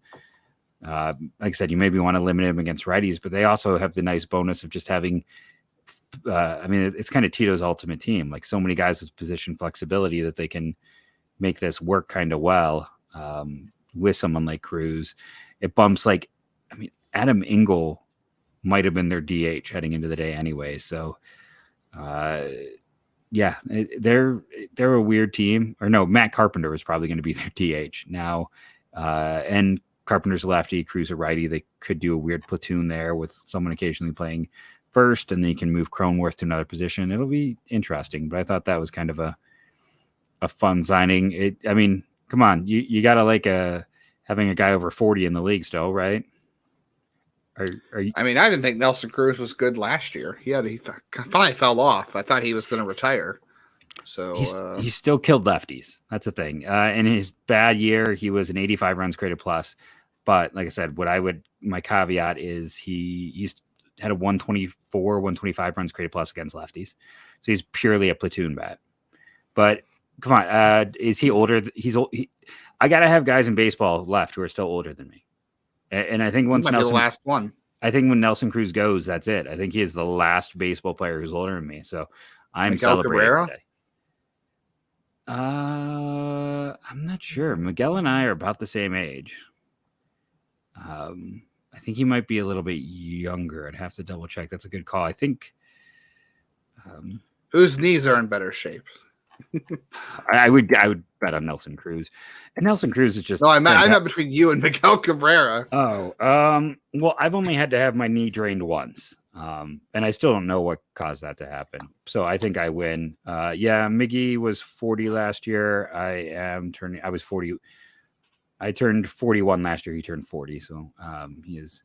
Like I said, you maybe want to limit him against righties, but they also have the nice bonus of just having, it's kind of Tito's ultimate team. Like, so many guys with position flexibility that they can make this work kind of well with someone like Cruz. It bumps Adam Engel might have been their DH heading into the day anyway. So, they're a weird team. Or no, Matt Carpenter was probably going to be their DH now. And Carpenter's a lefty, Cruz a righty. They could do a weird platoon there with someone occasionally playing first, and then you can move Cronenworth to another position. It'll be interesting, but I thought that was kind of a fun signing. Come on, you got to having a guy over 40 in the league still, right? Are you? I didn't think Nelson Cruz was good last year. He finally fell off. I thought he was going to retire. So he's still killed lefties. That's the thing. In his bad year, he was an 85 runs created plus. But like I said, my caveat is he's had a 124, 125 runs created plus against lefties. So he's purely a platoon bat. But come on, is he older? He's old. I got to have guys in baseball left who are still older than me. And I think once Nelson, the last one, I think when Nelson Cruz goes, that's it. I think he is the last baseball player who's older than me. So I'm Miguel celebrating Cabrera? today. I'm not sure. Miguel and I are about the same age. I think he might be a little bit younger. I'd have to double check. That's a good call. I think. Whose knees are in better shape? I would bet on Nelson Cruz, and Nelson Cruz is just. No, I meant between you and Miguel Cabrera. Oh, well, I've only had to have my knee drained once, and I still don't know what caused that to happen. So I think I win. Miggy was 40 last year. I was 40. I turned 41 last year. He turned 40. So he's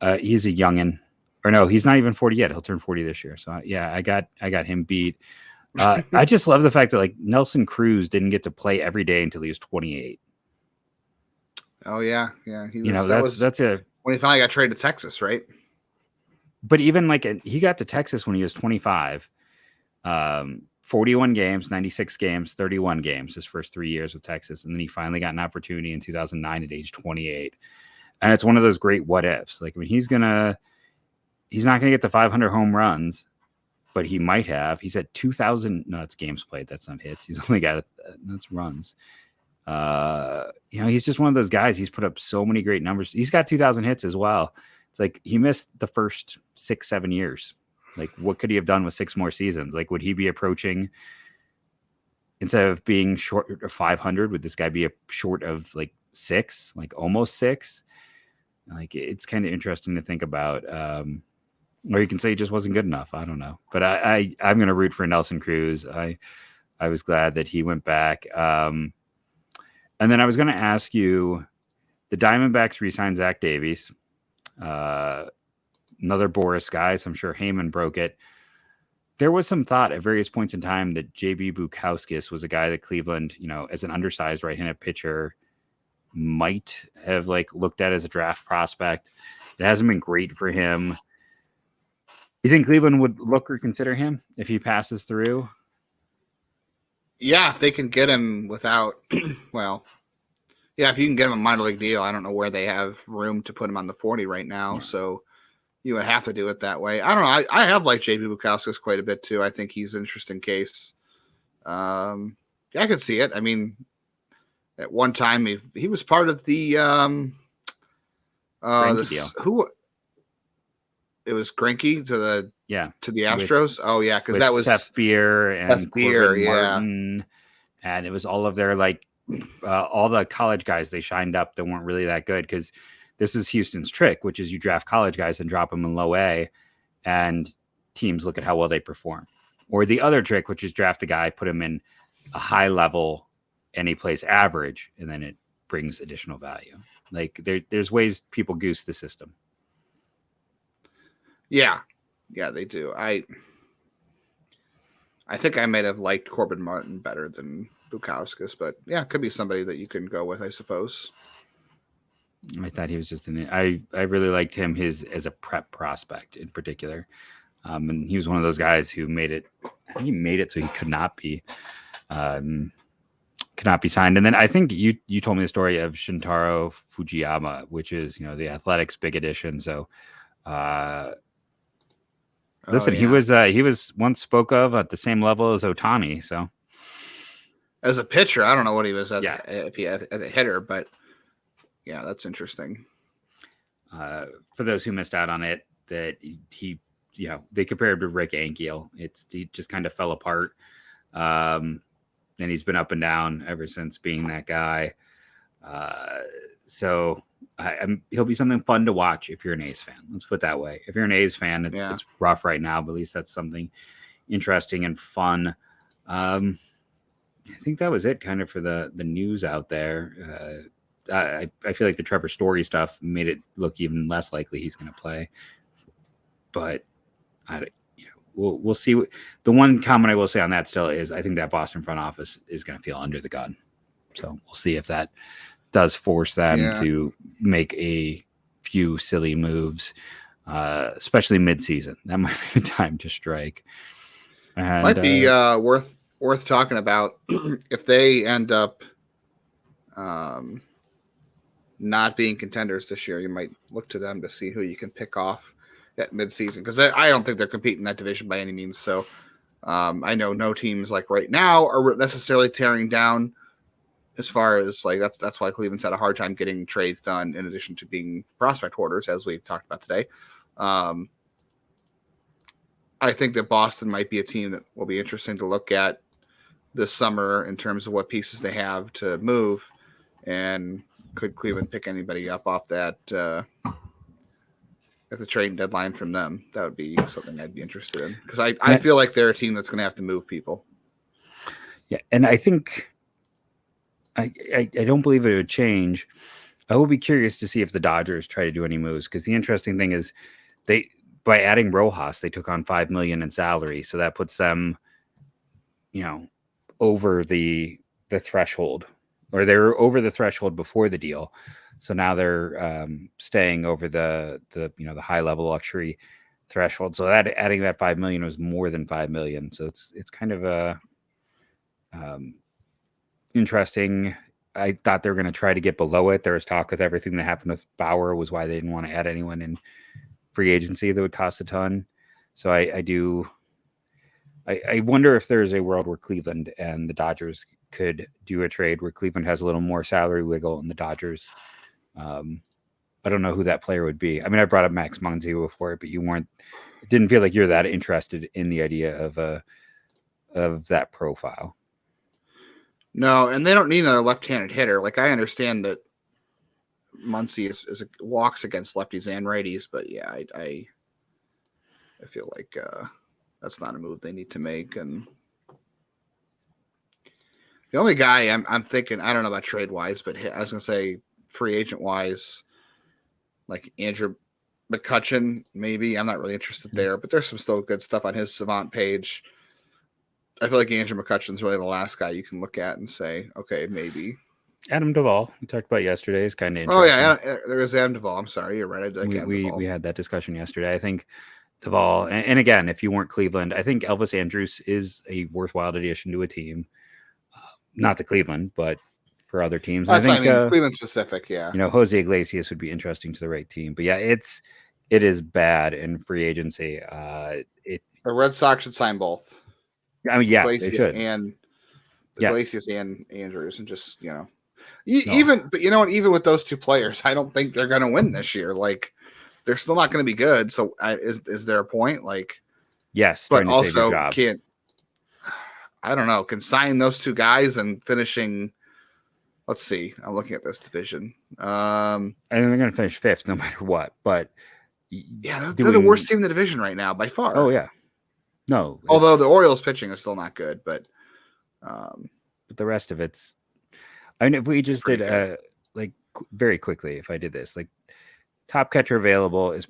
a youngin'. Or no, he's not even 40 yet. He'll turn 40 this year. So I got him beat. I just love the fact that Nelson Cruz didn't get to play every day until he was 28. Oh yeah. He was, that's when he finally got traded to Texas, right? But even he got to Texas when he was 25, 41 games, 96 games, 31 games his first 3 years with Texas, and then he finally got an opportunity in 2009 at age 28. And it's one of those great what ifs. He's not gonna get to 500 home runs. But he might have. He's at 2,000. No, it's games played. That's not hits. He's only got that's runs. He's just one of those guys. He's put up so many great numbers. He's got 2,000 hits as well. It's like he missed the first 6-7 years. What could he have done with 6 more seasons? Would he be approaching, instead of being short of 500, would this guy be short of 6, almost 6? It's kind of interesting to think about. Or you can say he just wasn't good enough. I don't know. But I'm going to root for Nelson Cruz. I was glad that he went back. And then I was going to ask you, the Diamondbacks re-signed Zach Davies. Another Boris guy, so I'm sure Heyman broke it. There was some thought at various points in time that J.B. Bukauskas was a guy that Cleveland, as an undersized right-handed pitcher, might have looked at as a draft prospect. It hasn't been great for him. You think Cleveland would look or consider him if he passes through? Yeah, if they can get him without, well, yeah, if you can get him a minor league deal, I don't know where they have room to put him on the 40 right now. Yeah. So you would have to do it that way. I don't know. I have liked JP Bukauskas quite a bit too. I think he's an interesting case. Yeah, I could see it. I mean, at one time he was part of the deal. Who it was Greinke to the Astros. Because that was Seth Beer and Corbin yeah. Martin, and it was all of their like all the college guys they shined up that weren't really that good, because this is Houston's trick, which is you draft college guys and drop them in low A, and teams look at how well they perform. Or the other trick, which is draft a guy, put him in a high level, and he plays average, and then it brings additional value. Like there's ways people goose the system. Yeah, they do. I think I might have liked Corbin Martin better than Bukauskas, but yeah, it could be somebody that you can go with, I suppose. I thought he was just I really liked him as a prep prospect in particular. And he was one of those guys who made it so he could not be signed. And then I think you told me the story of Shintaro Fujiyama, which is, the Athletics big edition. So listen, he was once spoke of at the same level as Ohtani. So as a pitcher, I don't know what he was as a hitter, but yeah, that's interesting. For those who missed out on it, that he they compared him to Rick Ankiel. He just kind of fell apart. And he's been up and down ever since being that guy. So he'll be something fun to watch if you're an A's fan. Let's put it that way. If you're an A's fan, it's rough right now, but at least that's something interesting and fun. I think that was it kind of for the news out there. I feel like the Trevor Story stuff made it look even less likely he's going to play. But we'll see. The one comment I will say on that still is I think that Boston front office is going to feel under the gun. So we'll see if that does force them to make a few silly moves, especially mid-season. That might be the time to strike. And, might be worth talking about if they end up not being contenders this year. You might look to them to see who you can pick off at midseason, because I don't think they're competing in that division by any means. So I know no teams like right now are necessarily tearing down, as far as like that's why Cleveland's had a hard time getting trades done, in addition to being prospect hoarders, as we've talked about today. I think that Boston might be a team that will be interesting to look at this summer in terms of what pieces they have to move, and could Cleveland pick anybody up off that at the trading deadline from them? That would be something I'd be interested in, because I feel like they're a team that's going to have to move people. Yeah, and I think I don't believe it would change. I will be curious to see if the Dodgers try to do any moves, because the interesting thing is by adding Rojas, they took on $5 million in salary, so that puts them, over the threshold, or they were over the threshold before the deal. So now they're staying over the high level luxury threshold. So that adding that $5 million was more than $5 million. So it's kind of a interesting. I thought they were going to try to get below it. There was talk with everything that happened with Bauer was why they didn't want to add anyone in free agency that would cost a ton. So I wonder if there's a world where Cleveland and the Dodgers could do a trade where Cleveland has a little more salary wiggle and the Dodgers. I don't know who that player would be. I mean, I brought up Max Muncy before, but didn't feel like you're that interested in the idea of that profile. No, and they don't need another left-handed hitter. Like, I understand that Muncy walks against lefties and righties, but yeah, I feel like that's not a move they need to make. And the only guy I'm thinking, I don't know about trade-wise, but I was going to say free agent-wise, like Andrew McCutchen, maybe. I'm not really interested there, but there's some still good stuff on his Savant page. I feel like Andrew McCutchen's really the last guy you can look at and say, okay, maybe. Adam Duvall, we talked about yesterday, is kind of interesting. Oh, yeah, there is Adam Duvall. I'm sorry, you're right. We had that discussion yesterday. I think Duvall, and again, if you weren't Cleveland, I think Elvis Andrus is a worthwhile addition to a team. not the Cleveland, but for other teams. That's I think what I mean. Cleveland specific, yeah. Jose Iglesias would be interesting to the right team. But yeah, it is bad in free agency. The Red Sox should sign both. I mean, yeah, Iglesias they should. And Iglesias and Andrews, and just but you know what? Even with those two players, I don't think they're going to win this year. Like, they're still not going to be good. So, is there a point? Like, yes, but also can't. I don't know. Can sign those two guys and finishing. Let's see. I'm looking at this division. And they're going to finish 5th no matter what. But yeah, they're the worst team in the division right now by far. Oh yeah. No. Although the Orioles pitching is still not good, but the rest of it's. I mean, if we just did like very quickly, if I did this, like top catcher available is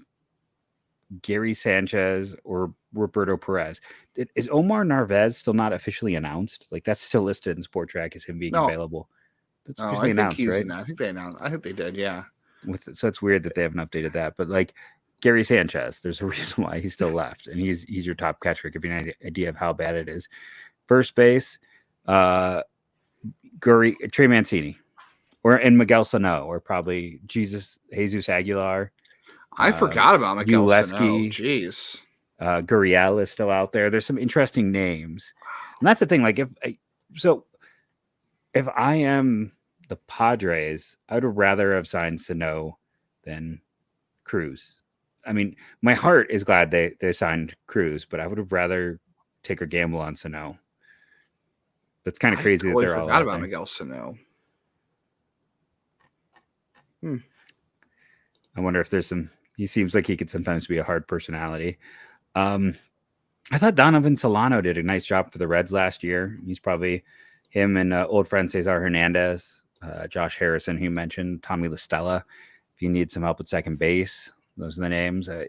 Gary Sanchez or Roberto Perez. Is Omar Narvaez still not officially announced? Like, that's still listed in Sport Track as him being available. That's officially announced, right? I think they announced. I think they did. Yeah. So it's weird that they haven't updated that. But like Gary Sanchez, there's a reason why he's still left, and he's your top catcher. Give you an idea of how bad it is. First base, Trey Mancini, and Miguel Sano, or probably Jesus Aguilar. I forgot about Miguel Sano. Jeez. Gurriel is still out there. There's some interesting names, and that's the thing. Like, if I am the Padres, I would rather have signed Sano than Cruz. I mean, my heart is glad they signed Cruz, but I would have rather take a gamble on Sano. That's kind of crazy that they're all out about there. Miguel Sano. I wonder if there's some. He seems like he could sometimes be a hard personality. I thought Donovan Solano did a nice job for the Reds last year. He's probably him and old friend Cesar Hernandez, Josh Harrison, who you mentioned, Tommy LaStella. If you need some help at second base, those are the names. I'm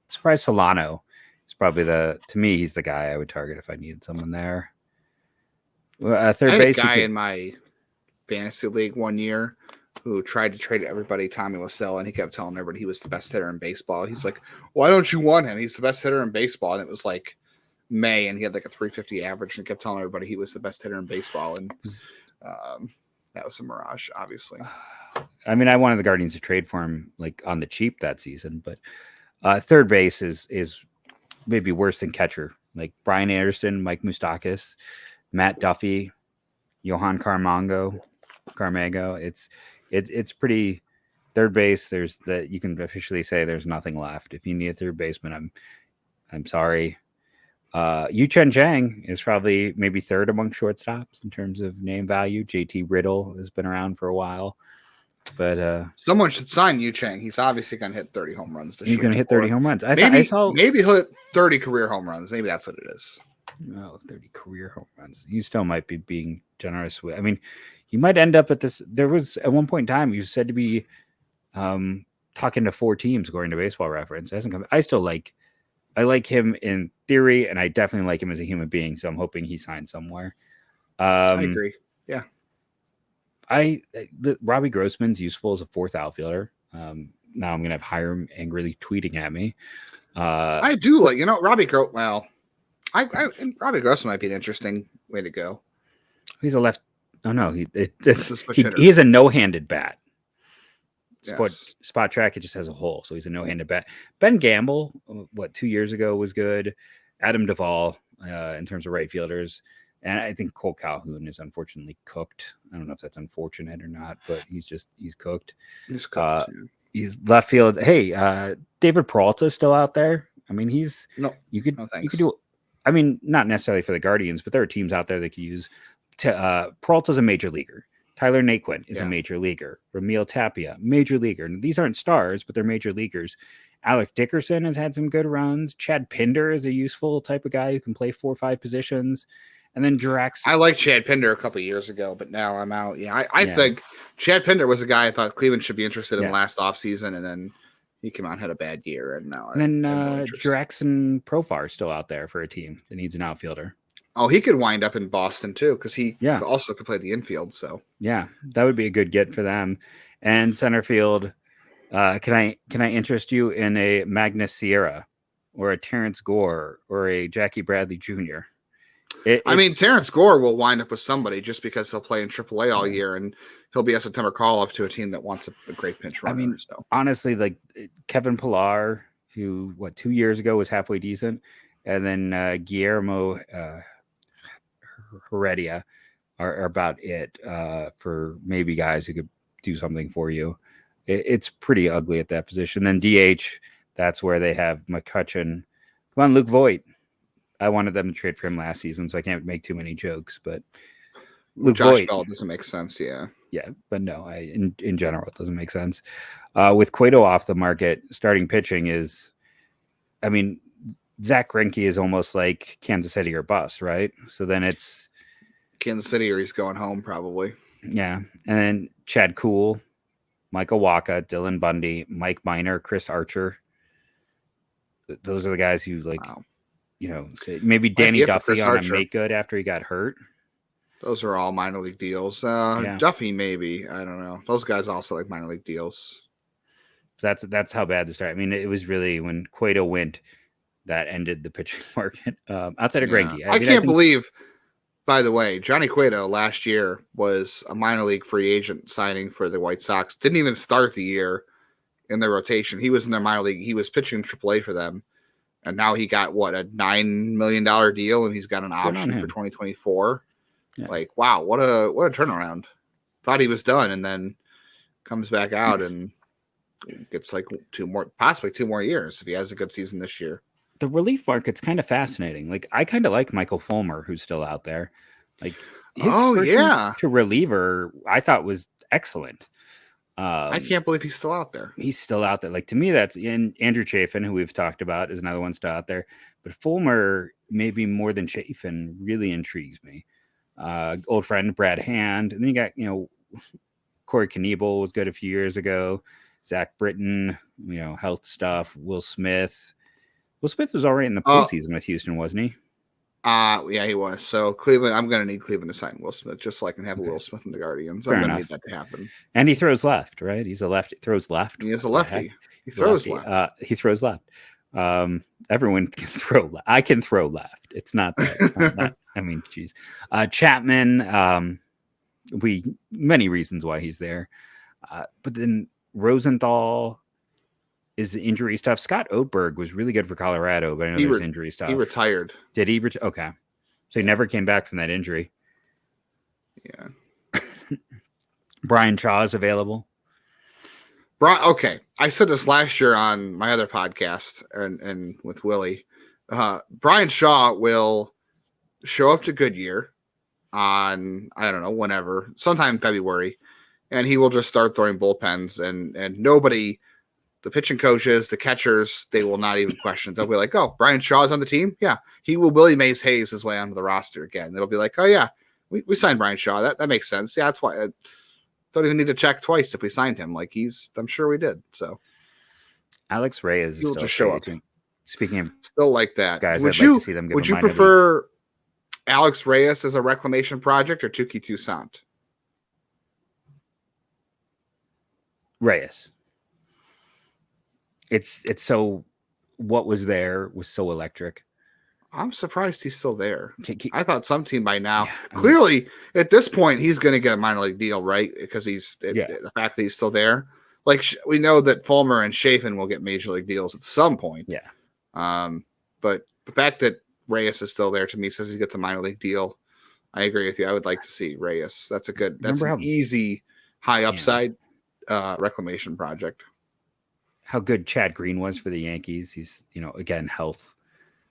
surprised Solano is probably to me, he's the guy I would target if I needed someone there. Third base. I had a guy in my fantasy league one year who tried to trade everybody Tommy LaStella, and he kept telling everybody he was the best hitter in baseball. He's like, why don't you want him? He's the best hitter in baseball. And it was like May, and he had like a 350 average, and kept telling everybody he was the best hitter in baseball. And that was a mirage, obviously. I mean, I wanted the Guardians to trade for him like on the cheap that season, but third base is maybe worse than catcher. Like Brian Anderson, Mike Moustakas, Matt Duffy, Johan Camargo. It's pretty. Third base, you can officially say there's nothing left. If you need a third baseman, I'm sorry. Yu Chen Chang is probably maybe third among shortstops in terms of name value. JT Riddle has been around for a while, but someone should sign Yu Chang. He's obviously going to hit 30 home runs this year. He's going to hit 30 home runs. Maybe he'll hit 30 career home runs. Maybe that's what it is. No, 30 career home runs. He still might be being generous with. I mean, he might end up at this. There was at one point in time he was said to be talking to 4 teams according to Baseball Reference. It hasn't come. I like him in theory, and I definitely like him as a human being. So I'm hoping he signs somewhere. I agree. Yeah. Robbie Grossman's useful as a 4th outfielder. Now I'm gonna have Hiram angrily tweeting at me. I do like Robbie Grossman. Well, Robbie Grossman might be an interesting way to go. He's a left. Oh no, he has a no-handed bat. Spot Track, it just has a hole, so he's a no-handed bat. Ben Gamble, 2 years ago, was good. Adam Duvall, in terms of right fielders, and I think Cole Calhoun is unfortunately cooked. I don't know if that's unfortunate or not, but he's cooked. He's cooked. He's left field. Hey, David Peralta is still out there. I mean, you could do. I mean, not necessarily for the Guardians, but there are teams out there that could use. Peralta's a major leaguer. Tyler Naquin is a major leaguer. Ramil Tapia, major leaguer. And these aren't stars, but they're major leaguers. Alec Dickerson has had some good runs. Chad Pinder is a useful type of guy who can play 4 or 5 positions. And then Jirax. I liked Chad Pinder a couple of years ago, but now I'm out. Yeah, I think Chad Pinder was a guy I thought Cleveland should be interested in last offseason, and then he came out and had a bad year. And now Jirax and Profar is still out there for a team that needs an outfielder. Oh, he could wind up in Boston too, because he also could play the infield. So yeah, that would be a good get for them. And center field, can I interest you in a Magnus Sierra or a Terrence Gore or a Jackie Bradley Jr.? I mean, Terrence Gore will wind up with somebody just because he'll play in AAA all year, and he'll be a September call-up to a team that wants a great pinch runner. I mean, so honestly, like Kevin Pillar, who 2 years ago was halfway decent, and then Guillermo Heredia are about it for maybe guys who could do something for you. It's pretty ugly at that position. Then DH, that's where they have McCutcheon. Come on, Luke Voigt. I wanted them to trade for him last season, so I can't make too many jokes. But Luke Josh Voigt Bell doesn't make sense. Yeah, but no, in general, it doesn't make sense. With Cueto off the market, starting pitching is, I mean, Zach Greinke is almost like Kansas City or bust, right? So then it's Kansas City or he's going home probably. Yeah, and then Chad Kuhl, Michael Wacha, Dylan Bundy, Mike Minor, Chris Archer. Those are the guys who Wow. Say maybe Danny Duffy on Archer. a make good after he got hurt. Those are all minor league deals. Duffy, maybe. I don't know. Those guys also like minor league deals. That's how bad the start. I mean, it was really when Cueto went that ended the pitching market. Outside of Greinke, I can't believe. By the way, Johnny Cueto last year was a minor league free agent signing for the White Sox. Didn't even start the year in their rotation. He was in their minor league. He was pitching AAA for them. And now he got a $9 million deal, and he's got an option for 2024. Yeah. Like, wow, what a turnaround. Thought he was done, and then comes back out and gets like possibly two more years if he has a good season this year. The relief market's kind of fascinating. Like, I kind of like Michael Fulmer, who's still out there. Like, his to reliever, I thought was excellent. I can't believe he's still out there. He's still out there. Like, to me, that's Andrew Chafin, who we've talked about, is another one still out there. But Fulmer, maybe more than Chafin, really intrigues me. Old friend Brad Hand, and then you got Corey Knebel was good a few years ago. Zach Britton, health stuff. Will Smith. Will Smith was all right in the postseason with Houston, wasn't he? Yeah, he was. So Cleveland, I'm going to need Cleveland to sign Will Smith just so I can have Will Smith in the Guardians. I'm going to need that to happen. And he throws left, right? He's a lefty. Throws left. He is a lefty. He throws left. He throws left. Everyone can throw left. I can throw left. It's not that. I mean, geez. Chapman, many reasons why he's there. But then Rosenthal is injury stuff. Scott Oatberg was really good for Colorado, but I know there's injury stuff. He retired. Did he? Okay. So he never came back from that injury. Yeah. Brian Shaw is available. Okay. I said this last year on my other podcast and with Willie. Brian Shaw will show up to Goodyear on, I don't know, whenever, sometime in February, and he will just start throwing bullpens and nobody, the pitching coaches, the catchers, they will not even question it. They'll be like, oh, Brian Shaw's on the team? Yeah. He will Willie Mays Hayes his way onto the roster again. It'll be like, oh, yeah, we signed Brian Shaw. That makes sense. Yeah, that's why I don't even need to check twice if we signed him. Like, I'm sure we did. So Alex Reyes is still just show up. Speaking of still like that, guys, I'd like to see them. Would you prefer Alex Reyes as a reclamation project or Tuki Toussaint? Reyes. It's so what was there was so electric. I'm surprised he's still there. I thought some team by now. Yeah, clearly, at this point, he's going to get a minor league deal, right? Because the fact that he's still there. Like, we know that Fulmer and Chafin will get major league deals at some point. Yeah. But the fact that Reyes is still there to me says he gets a minor league deal. I agree with you. I would like to see Reyes. That's an easy, high upside reclamation project. How good Chad Green was for the Yankees. He's, again, health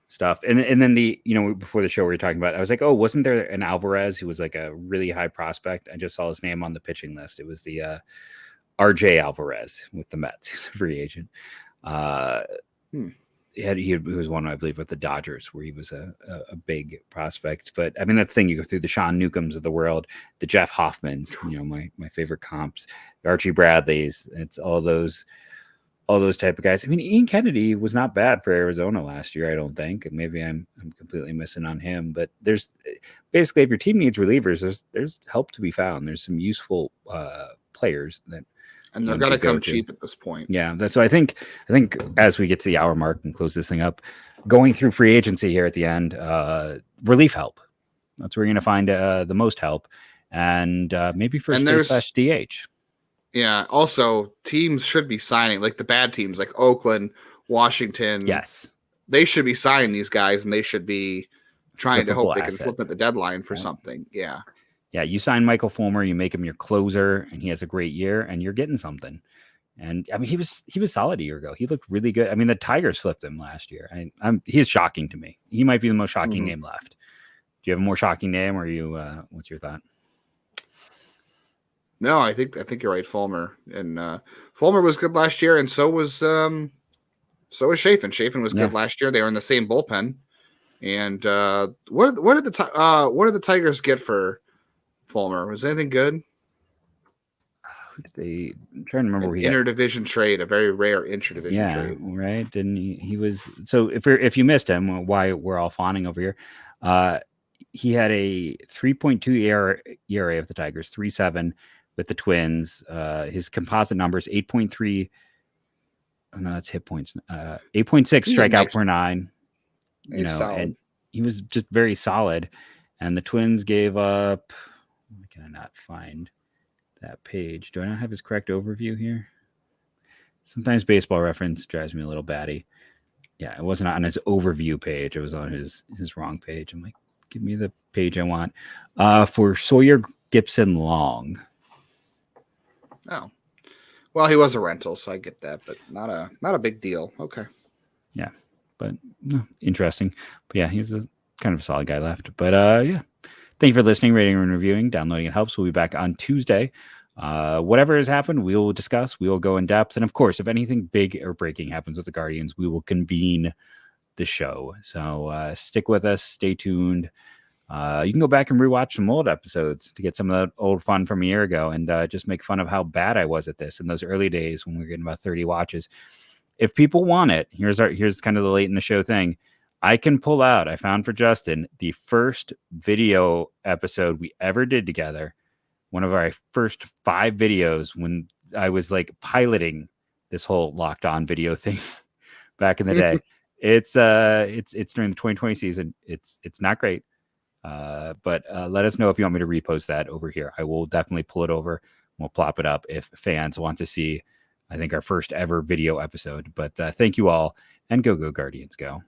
stuff. And then before the show we were talking about, I was like, oh, wasn't there an Alvarez who was like a really high prospect? I just saw his name on the pitching list. It was the RJ Alvarez with the Mets. He's a free agent. He was one, I believe, with the Dodgers, where he was a big prospect. But I mean, that's the thing. You go through the Sean Newcombs of the world, the Jeff Hoffmans, my favorite comps, the Archie Bradleys. It's all those type of guys. I mean, Ian Kennedy was not bad for Arizona last year, I don't think. And maybe I'm completely missing on him. But there's basically, if your team needs relievers, there's help to be found. There's some useful players that. And they're going to come cheap at this point. Yeah. So I think as we get to the hour mark and close this thing up, going through free agency here at the end, relief help. That's where you're going to find the most help. And maybe first And base there's- / DH. Yeah. Also, teams should be signing, like the bad teams, like Oakland, Washington. Yes. They should be signing these guys, and they should be trying to hope Flippable they can asset. flip at the deadline for Right. something. Yeah. Yeah, you sign Michael Fulmer, you make him your closer, and he has a great year, and you're getting something. And I mean, he was solid a year ago. He looked really good. I mean, the Tigers flipped him last year. He's shocking to me. He might be the most shocking name left. Do you have a more shocking name, or you? What's your thought? No, I think you're right, Fulmer. And Fulmer was good last year, and so was Chafin. Chafin was good last year. They were in the same bullpen. And what did the Tigers get for Fulmer? Was anything good? I'm trying to remember. An interdivision trade, a very rare interdivision trade. Right. Didn't he was so if you missed him, why we're all fawning over here. He had a 3.2 ERA of the Tigers, 3.7 with the Twins. His composite numbers 8.3. Oh, no, that's hit points. 8.6 strikeout per 9. And he was just very solid. And the Twins gave up. Why can I not find that page? Do I not have his correct overview here? Sometimes Baseball Reference drives me a little batty. Yeah, it wasn't on his overview page. It was on his wrong page. I'm like, give me the page I want. For Sawyer Gibson Long. Oh, well, he was a rental, so I get that, but not a big deal. Okay. Yeah, but interesting. But yeah, he's a kind of a solid guy left. But yeah, thank you for listening, rating, and reviewing. Downloading it helps. We'll be back on Tuesday. Whatever has happened, we will discuss. We will go in depth, and of course, if anything big or breaking happens with the Guardians, we will convene the show. So stick with us. Stay tuned. You can go back and rewatch some old episodes to get some of that old fun from a year ago, and just make fun of how bad I was at this in those early days when we were getting about 30 watches. If people want it, here's kind of the late in the show thing. I can pull out. I found for Justin the first video episode we ever did together. One of our first 5 videos when I was like piloting this whole Locked On video thing back in the day. It's during the 2020 season. It's not great. But let us know if you want me to repost that over here. I will definitely pull it over. We'll plop it up if fans want to see, I think, our first ever video episode. But thank you all, and go Guardians, go.